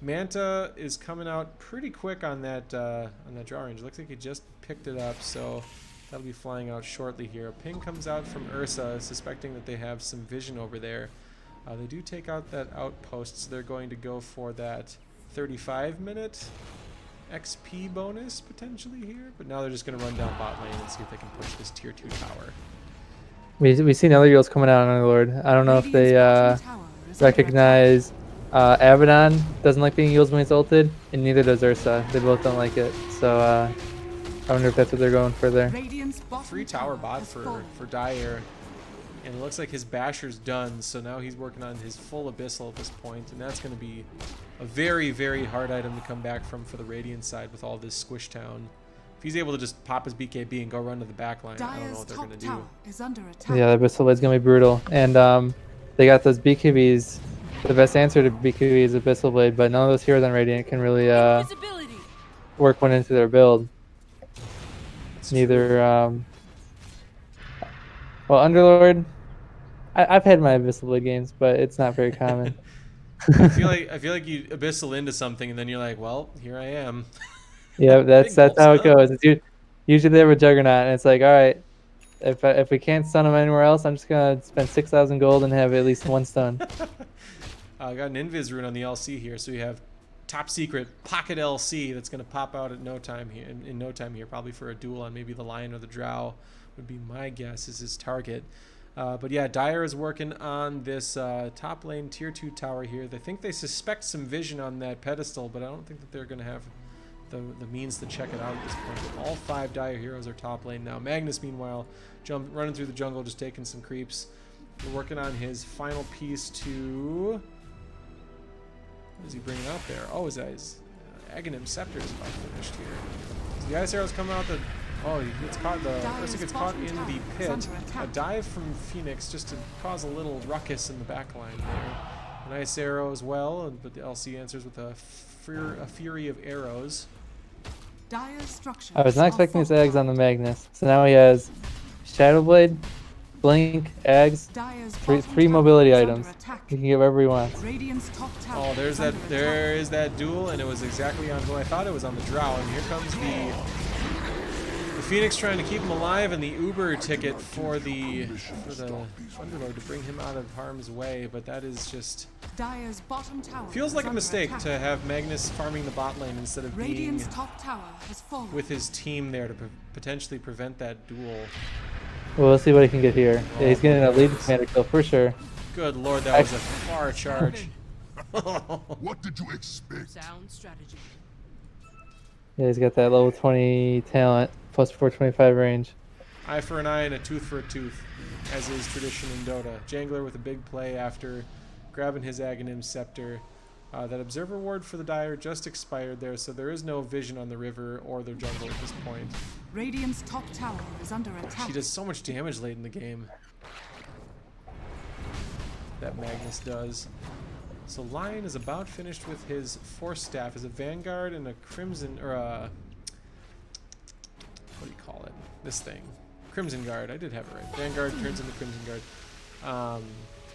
S1: Manta is coming out pretty quick on that draw range. Looks like he just picked it up, so that'll be flying out shortly here. A ping comes out from Ursa, suspecting that they have some vision over there. They do take out that outpost, so they're going to go for that 35-minute XP bonus potentially here, but now they're just going to run down bot lane and see if they can push this tier 2 tower.
S2: We've seen other Yules coming out on Underlord. I don't know if they
S3: Radiant's bottom tower is under
S2: recognize Abaddon doesn't like being Yules when he's ulted, and neither does Ursa. They both don't like it, so I wonder if that's what they're going for there.
S3: attack. Radiant's bottom
S1: Free tower bot
S3: has
S1: for
S3: fallen.
S1: Dire, and it looks like his Basher's done, so now he's working on his full Abyssal at this point, and that's going to be a very, very hard item to come back from for the Radiant side with all this Squish Town. If he's able to just pop his BKB and go run to the back line, I don't know
S3: Dire's
S1: what they're
S3: top
S1: going to
S3: tower
S1: do.
S3: is under attack.
S2: Yeah, the Abyssal Blade's gonna be brutal, and they got those BKBs. The best answer to BKB is Abyssal Blade, but none of those heroes on Radiant can really
S5: Invisibility.
S2: work one into their build.
S1: It's true.
S2: Neither, well, Underlord, I've had my Abyssal Blade games, but it's not very common.
S1: I feel like you Abyssal into something, and then you're like, well, here I am.
S2: Yeah, that's
S1: Big
S2: how it
S1: bolts,
S2: goes. Usually they have a Juggernaut, and it's like, all right, if we can't stun them anywhere else, I'm just gonna spend 6,000 gold and have at least one stun.
S1: I got an Invis rune on the LC here, so we have top secret pocket LC that's going to pop out at no time here. In no time here, probably for a duel on maybe the Lion or the Drow would be my guess is his target. But yeah, Dire is working on this top lane tier 2 tower here. They think they suspect some vision on that pedestal, but I don't think that they're going to have the means to check it out at this point. All 5 Dire heroes are top lane now. Magnus, meanwhile, running through the jungle, just taking some creeps. We're working on his final piece to... What is he bringing out there? Oh, his Aghanim Scepter is about finished here. So the Ice Arrows come out. He gets caught. Ursa gets caught in the pit. A dive from Phoenix just to cause a little ruckus in the backline there. An Ice Arrow as well, but the LC answers with a fury of arrows.
S3: Dire's structures
S2: I was not
S3: are
S2: expecting his eggs on the
S3: fortified.
S2: Magnus, so now he has Shadow Blade, Blink, eggs,
S3: Dire's
S2: three
S3: bottom
S2: mobility
S3: tower is
S2: items.
S3: under attack.
S2: He can get whatever he wants.
S3: Radiant's top tower
S1: Oh, there's
S3: is
S1: that.
S3: under attack.
S1: There is that duel, and it was exactly on who I thought it was on the Drow. And here comes the Phoenix trying to keep him alive, and the Uber ticket for the Underlord to bring him out of harm's way. But that is just
S3: Dire's bottom tower
S1: feels
S3: is
S1: like a
S3: under
S1: mistake
S3: attack.
S1: to have Magnus farming the bot lane instead of being
S3: Radiant's top tower has fallen.
S1: with his team there to potentially prevent that duel.
S2: Well, we'll see what he can get here. Yeah, he's getting a lead commander kill for sure.
S1: Good lord, that was a far charge.
S6: What did you expect?
S5: Sound strategy.
S2: Yeah, he's got that level 20 talent, plus 425 range.
S1: Eye for an eye and a tooth for a tooth, as is tradition in Dota. Jangler with a big play after grabbing his Aghanim Scepter. That Observer Ward for the Dire just expired there, so there is no vision on the river or their jungle at this point.
S3: Radiant's top tower is under attack.
S1: She does so much damage late in the game. That Magnus does. So Lion is about finished with his Force Staff as a Vanguard and a Crimson, or a what do you call it? This thing. Crimson Guard. I did have it right. Vanguard turns into Crimson Guard.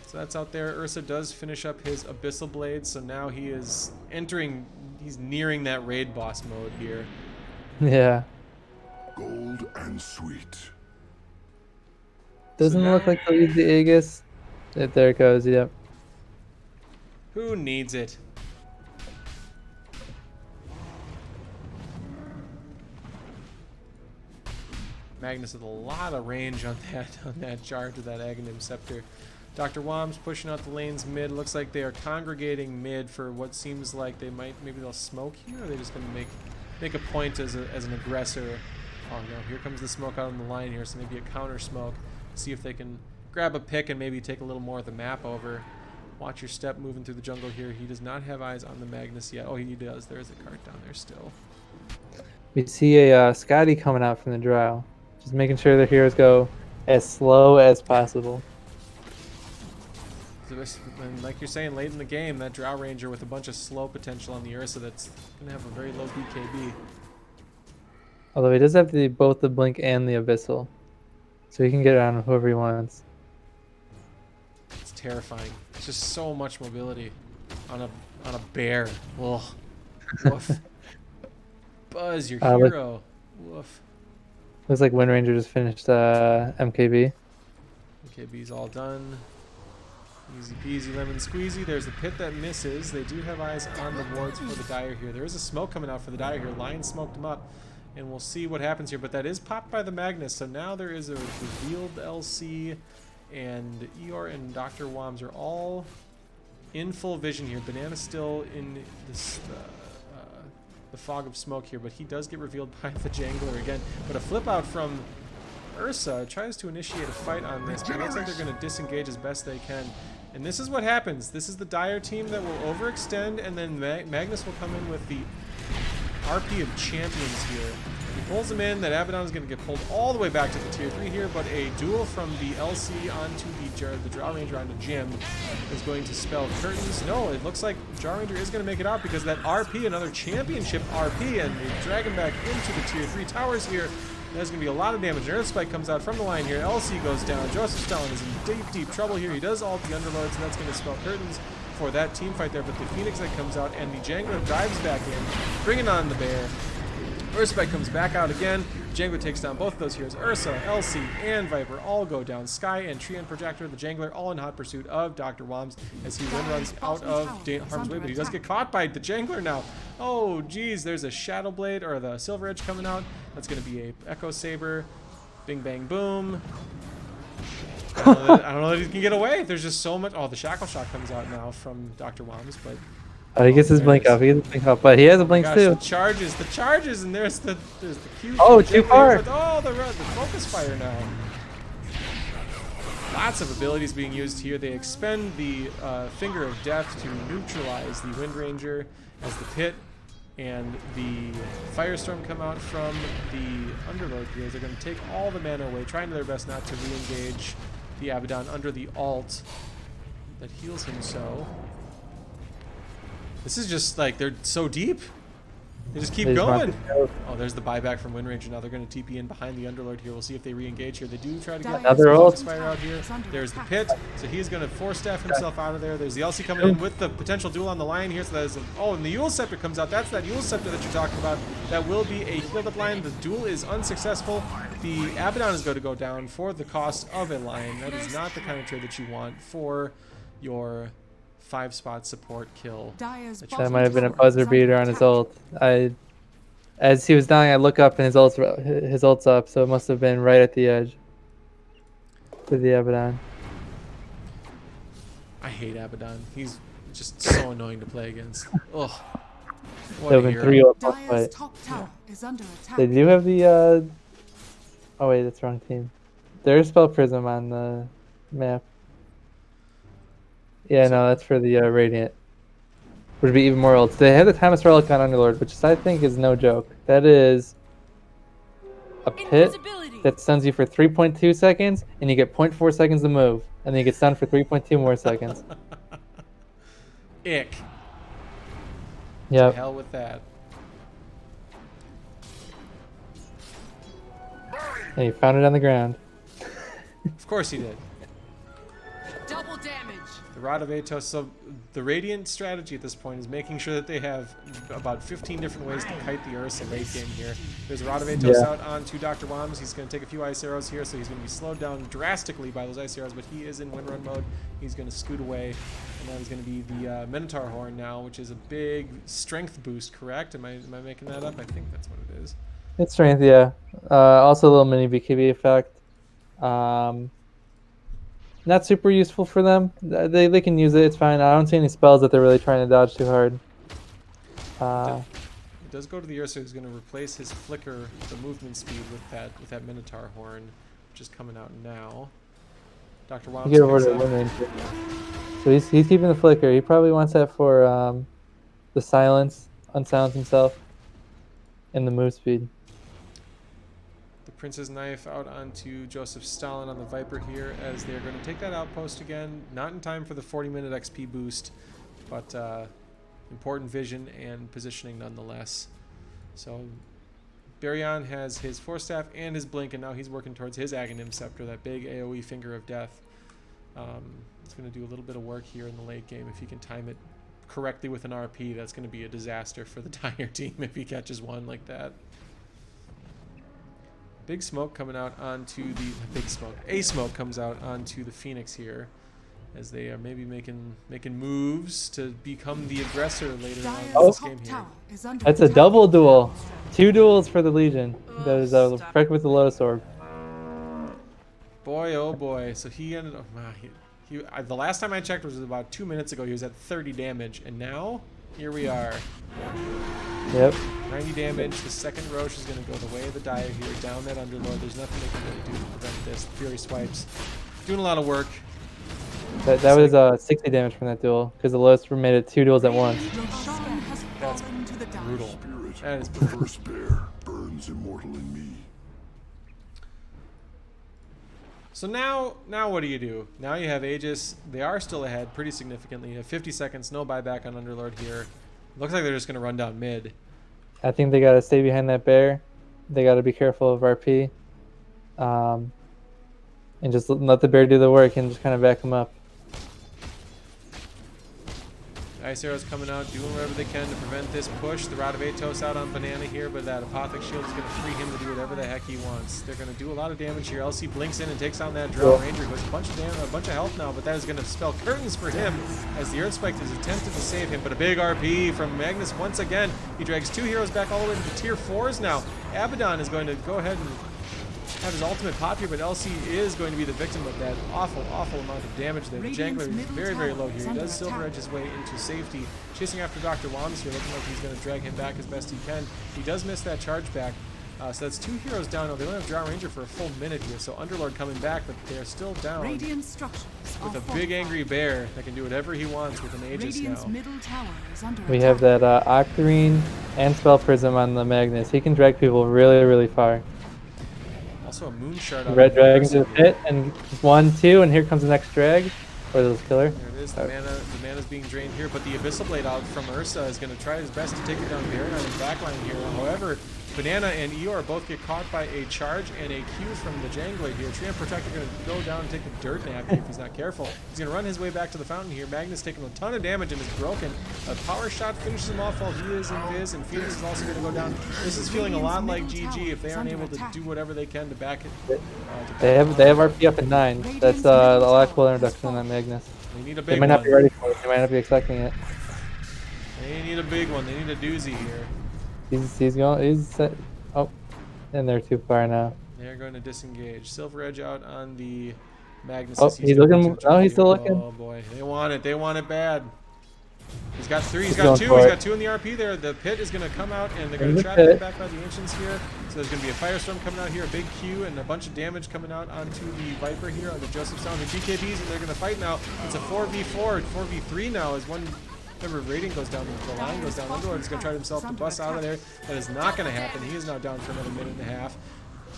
S1: So that's out there. Ursa does finish up his Abyssal Blade, so now he is entering, he's nearing that raid boss mode here.
S2: Yeah.
S6: Gold and sweet.
S2: Doesn't look like they'll use the Aegis. There it goes, yep.
S1: Who needs it? Magnus with a lot of range on that charge of that Aghanim Scepter. Dr. Wom's pushing out the lanes mid. Looks like they are congregating mid for what seems like they might, maybe they'll smoke here, or are they just going to make a point as an aggressor? Oh no, here comes the smoke out on the line here, so maybe a counter smoke. See if they can grab a pick and maybe take a little more of the map over. Watch your step moving through the jungle here. He does not have eyes on the Magnus yet. Oh, he does. There's a cart down there still.
S2: We see a Scotty coming out from the drow. Just making sure the heroes go as slow as possible.
S1: And like you're saying, late in the game, that Drow Ranger with a bunch of slow potential on the Ursa that's going to have a very low BKB.
S2: Although he does have both the Blink and the Abyssal. So he can get around whoever he wants.
S1: It's terrifying. It's just so much mobility on a bear. Ugh. Woof. Buzz, your hero. Woof.
S2: Looks like Wind Ranger just finished MKB.
S1: MKB's all done. Easy peasy lemon squeezy. There's the pit that misses. They do have eyes on the wards for the Dire here. There is a smoke coming out for the Dire here. Lion smoked him up. And we'll see what happens here. But that is popped by the Magnus. So now there is a revealed LC. And Eeyore and Dr. Woms are all in full vision here. Banana's still in this the fog of smoke here. But he does get revealed by the Jangler again. But a flip out from Ursa tries to initiate a fight on this. But it looks like they're going to disengage as best they can. And this is what happens. This is the Dire team that will overextend. And then Magnus will come in with the RP of champions here. He pulls them in. That Abaddon is going to get pulled all the way back to the tier 3 here, but a duel from the LC onto the Drow Ranger onto Jim is going to spell curtains. No, it looks like Drow Ranger is going to make it out because that RP, another championship RP, and they drag him back into the tier 3 towers here. There's going to be a lot of damage. Earth Spike comes out from the line here. LC goes down. Joseph Stalin is in deep, deep trouble here. He does ult the Underlords, and that's going to spell curtains for that team fight there. But the Phoenix that comes out, and the Jangler dives back in, bringing on the bear. Earth Spike comes back out again. Jangler takes down both of those heroes. Ursa, LC, and Viper all go down. Sky and treant.protractor, the Jangler, all in hot pursuit of Dr. Woms as he runs out of harm's way, but he does get caught by the Jangler now. Oh, geez, there's a Shadow Blade, or the Silver Edge coming out. That's going to be a Echo Saber. Bing, bang, boom. I don't know that he can get away. There's just so much. Oh, the Shackle Shot comes out now from Dr. Woms, but...
S2: Oh, he gets his blink off. He gets his blink off, but he has a blink too.
S1: The charges, and there's the Q.
S2: Oh, too far.
S1: Oh, the focus fire now. Lots of abilities being used here. They expend the Finger of Death to neutralize the Wind Ranger as the pit and the Firestorm come out from the Underlord here. They're going to take all the mana away, trying their best not to re-engage the Abaddon under the ult that heals him so. This is just like, they're so deep. They just keep going. Oh, there's the buyback from Wind Ranger. Now they're going to TP in behind the Underlord here. We'll see if they re-engage here. They do try to get
S2: another ult
S1: fire out here. There's the pit. So he's going to force staff himself out of there. There's the LC coming in with the potential duel on the line here. So that is and the Yule Scepter comes out. That's that Yule Scepter that you're talking about. That will be a healed up line. The duel is unsuccessful. The Abaddon is going to go down for the cost of a line. That is not the kind of trade that you want for your 5-spot support kill.
S2: That might have been a buzzer beater on his ult. As he was dying, I look up and his ult's up, so it must have been right at the edge to the Abaddon.
S1: I hate Abaddon. He's just so annoying to play against. Ugh.
S2: There have been 3 ults off fight. They do have the oh wait, that's the wrong team. There's Spell Prism on the map. Yeah, no, that's for the Radiant. Would be even more ults. They have the Timeless Relic on Underlord, which I think is no joke. That is a pit that stuns you for 3.2 seconds, and you get 0.4 seconds to move, and then you get stunned for 3.2 more seconds.
S1: Ick.
S2: Yeah.
S1: Hell with that.
S2: And he found it on the ground.
S1: Of course he did.
S5: Double damage.
S1: The Rod of Atos. So the Radiant strategy at this point is making sure that they have about 15 different ways to kite the Ursa late game here. There's a Rod of Atos
S2: Yeah.
S1: out onto Dr. Wams. He's going to take a few ice arrows here, so he's going to be slowed down drastically by those ice arrows, but he is in windrun mode. He's going to scoot away, and that is going to be the Minotaur Horn now, which is a big strength boost, correct? Am I making that up? I think that's what it is.
S2: It's strength, yeah. Also a little mini BKB effect. Not super useful for them. They can use it. It's fine. I don't see any spells that they're really trying to dodge too hard.
S1: It does go to the Ursa, who's going to replace his flicker, the movement speed, with that Minotaur Horn, which is coming out now. Dr.
S2: You
S1: Wams
S2: get over
S1: picks
S2: to
S1: up.
S2: Wind Ranger. So he's keeping the flicker. He probably wants that for the silence, unsilence himself, and the move speed.
S1: The Prince's Knife out onto Joseph Stalin on the Viper here, as they're going to take that outpost again. Not in time for the 40-minute XP boost, but important vision and positioning nonetheless. So Baryon has his Force Staff and his Blink, and now he's working towards his Aghanim Scepter, that big AoE Finger of Death. It's going to do a little bit of work here in the late game. If he can time it correctly with an RP, that's going to be a disaster for the entire team if he catches one like that. Big smoke coming out onto the A smoke comes out onto the Phoenix here, as they are maybe making moves to become the aggressor later on in
S3: Dire's
S1: this
S3: top
S1: game here.
S3: tower is under
S2: That's a
S3: attack.
S2: double duel. 2 duels for the Legion. That is Freck with the Lotus Orb.
S1: Boy, oh boy! So he ended up. The last time I checked was about 2 minutes ago. He was at 30 damage, and now here we are.
S2: Yep.
S1: 90 damage. The second Roche is going to go the way of the Dire here, down that Underlord. There's nothing they can really do to prevent this. Fury swipes, doing a lot of work.
S2: That was 60 damage from that duel, because the Lotus made it 2 duels at once.
S3: Roshan has
S1: That's
S3: fallen to the Dire.
S1: brutal.
S6: Spirit,
S1: That is
S6: the first bear, burns immortal in me.
S1: So now what do you do? Now you have Aegis. They are still ahead pretty significantly. You have 50 seconds, no buyback on Underlord here. Looks like they're just going to run down mid.
S2: I think they got to stay behind that bear. They got to be careful of RP. And just let the bear do the work and just kind of back him up.
S1: Ice Arrow's coming out, doing whatever they can to prevent this push. The Rod of Atos out on Banana here, but that Apothic Shield is going to free him to do whatever the heck he wants. They're going to do a lot of damage here. LC blinks in and takes on that Drow Ranger, who has a bunch of damage, a bunch of health now, but that is going to spell curtains for him as the Earthspike is attempted to save him. But a big RP from Magnus once again. He drags 2 heroes back all the way to tier 4s now. Abaddon is going to go ahead and have his ultimate pop here, but LC is going to be the victim of that awful amount of damage there. The Jangler is very low here. He does Silver Edge his way into safety, chasing after Dr. Wams here, looking like he's going to drag him back as best he can. He does miss that charge back, so that's 2 heroes down. No, they don't have Drow Ranger for a full minute here, so Underlord coming back, but they're still down
S3: Radiant structures
S1: with
S3: are
S1: a big angry bear that can do whatever he wants with an Aegis
S3: Radiant's
S1: now.
S3: middle tower is under
S2: We
S3: attack.
S2: have that Octarine and Spell Prism on the Magnus. He can drag people really far.
S1: Also a Moon Shard on
S2: Red
S1: the
S2: Dragon to the
S1: Ursa here.
S2: pit, and 1, 2, and here comes the next drag. Or this killer.
S1: There it is. The mana's being drained here, but the Abyssal Blade out from Ursa is going to try his best to take it down Baryon in backline here. However, Banana and Eeyore both get caught by a charge and a Q from the Jangler here. Treant.protractor going to go down and take a dirt nap here if he's not careful. He's going to run his way back to the fountain here. Magnus taking a ton of damage and is broken. A power shot finishes him off while he is in Viz, and Phoenix is also going to go down. This is feeling a lot like GG if they aren't able to do whatever they can to back it.
S2: They have RP up at 9. That's a lot cool introduction on that Magnus.
S1: They need a
S2: They
S1: big
S2: might not be
S1: one.
S2: ready for it. They might not be expecting it.
S1: They need a big one. They need a doozy here.
S2: He's going. He's set. Oh, and they're too far now.
S1: They're going to disengage. Silver Edge out on the Magnus.
S2: Oh,
S1: as
S2: he's
S1: going
S2: looking-
S1: to
S2: oh, he's still
S1: here.
S2: looking.
S1: Oh boy, they want it. They want it bad. He's got 3. He's
S2: He's
S1: got
S2: going
S1: 2.
S2: for
S1: He's
S2: it.
S1: got 2 in the RP there. The pit is going to come out, and they're going
S2: In
S1: to
S2: the
S1: trap him
S2: pit.
S1: back by the Ancients here. So there's going to be a Firestorm coming out here, a big Q, and a bunch of damage coming out onto the Viper here on the Joseph Sound. The GKBs, and they're going to fight now. It's a 4v4, 4v3 now as one. Whenever rating goes down, the line goes down. Underlord is going to try himself to bust out of there. That is not going to happen. He is now down for another minute and a half.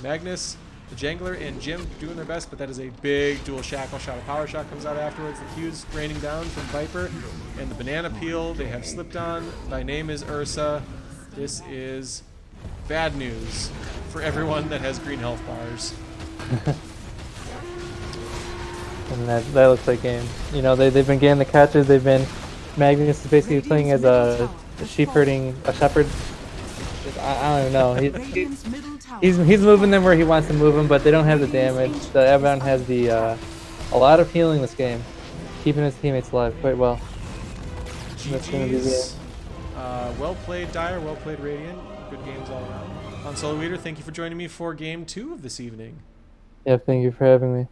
S1: Magnus, the Jangler, and Jim doing their best, but that is a big dual shackle shot. A power shot comes out afterwards. The Q's raining down from Viper, and the banana peel they have slipped on. Thy name is Ursa. This is bad news for everyone that has green health bars.
S2: And that looks like game. You know, they've been getting the catches. They've been Magnus is basically playing as a sheep herding, a shepherd. I don't even know.
S3: Radiant's middle tower.
S2: He's moving them where he wants to move them, but they don't have the damage. The Abaddon has the a lot of healing this game, keeping his teammates alive quite well. That's gonna be
S1: GG's. Well played, Dire. Well played, Radiant. Good games all around. HanSoloEater, thank you for joining me for game 2 of this evening.
S2: Yeah, thank you for having me.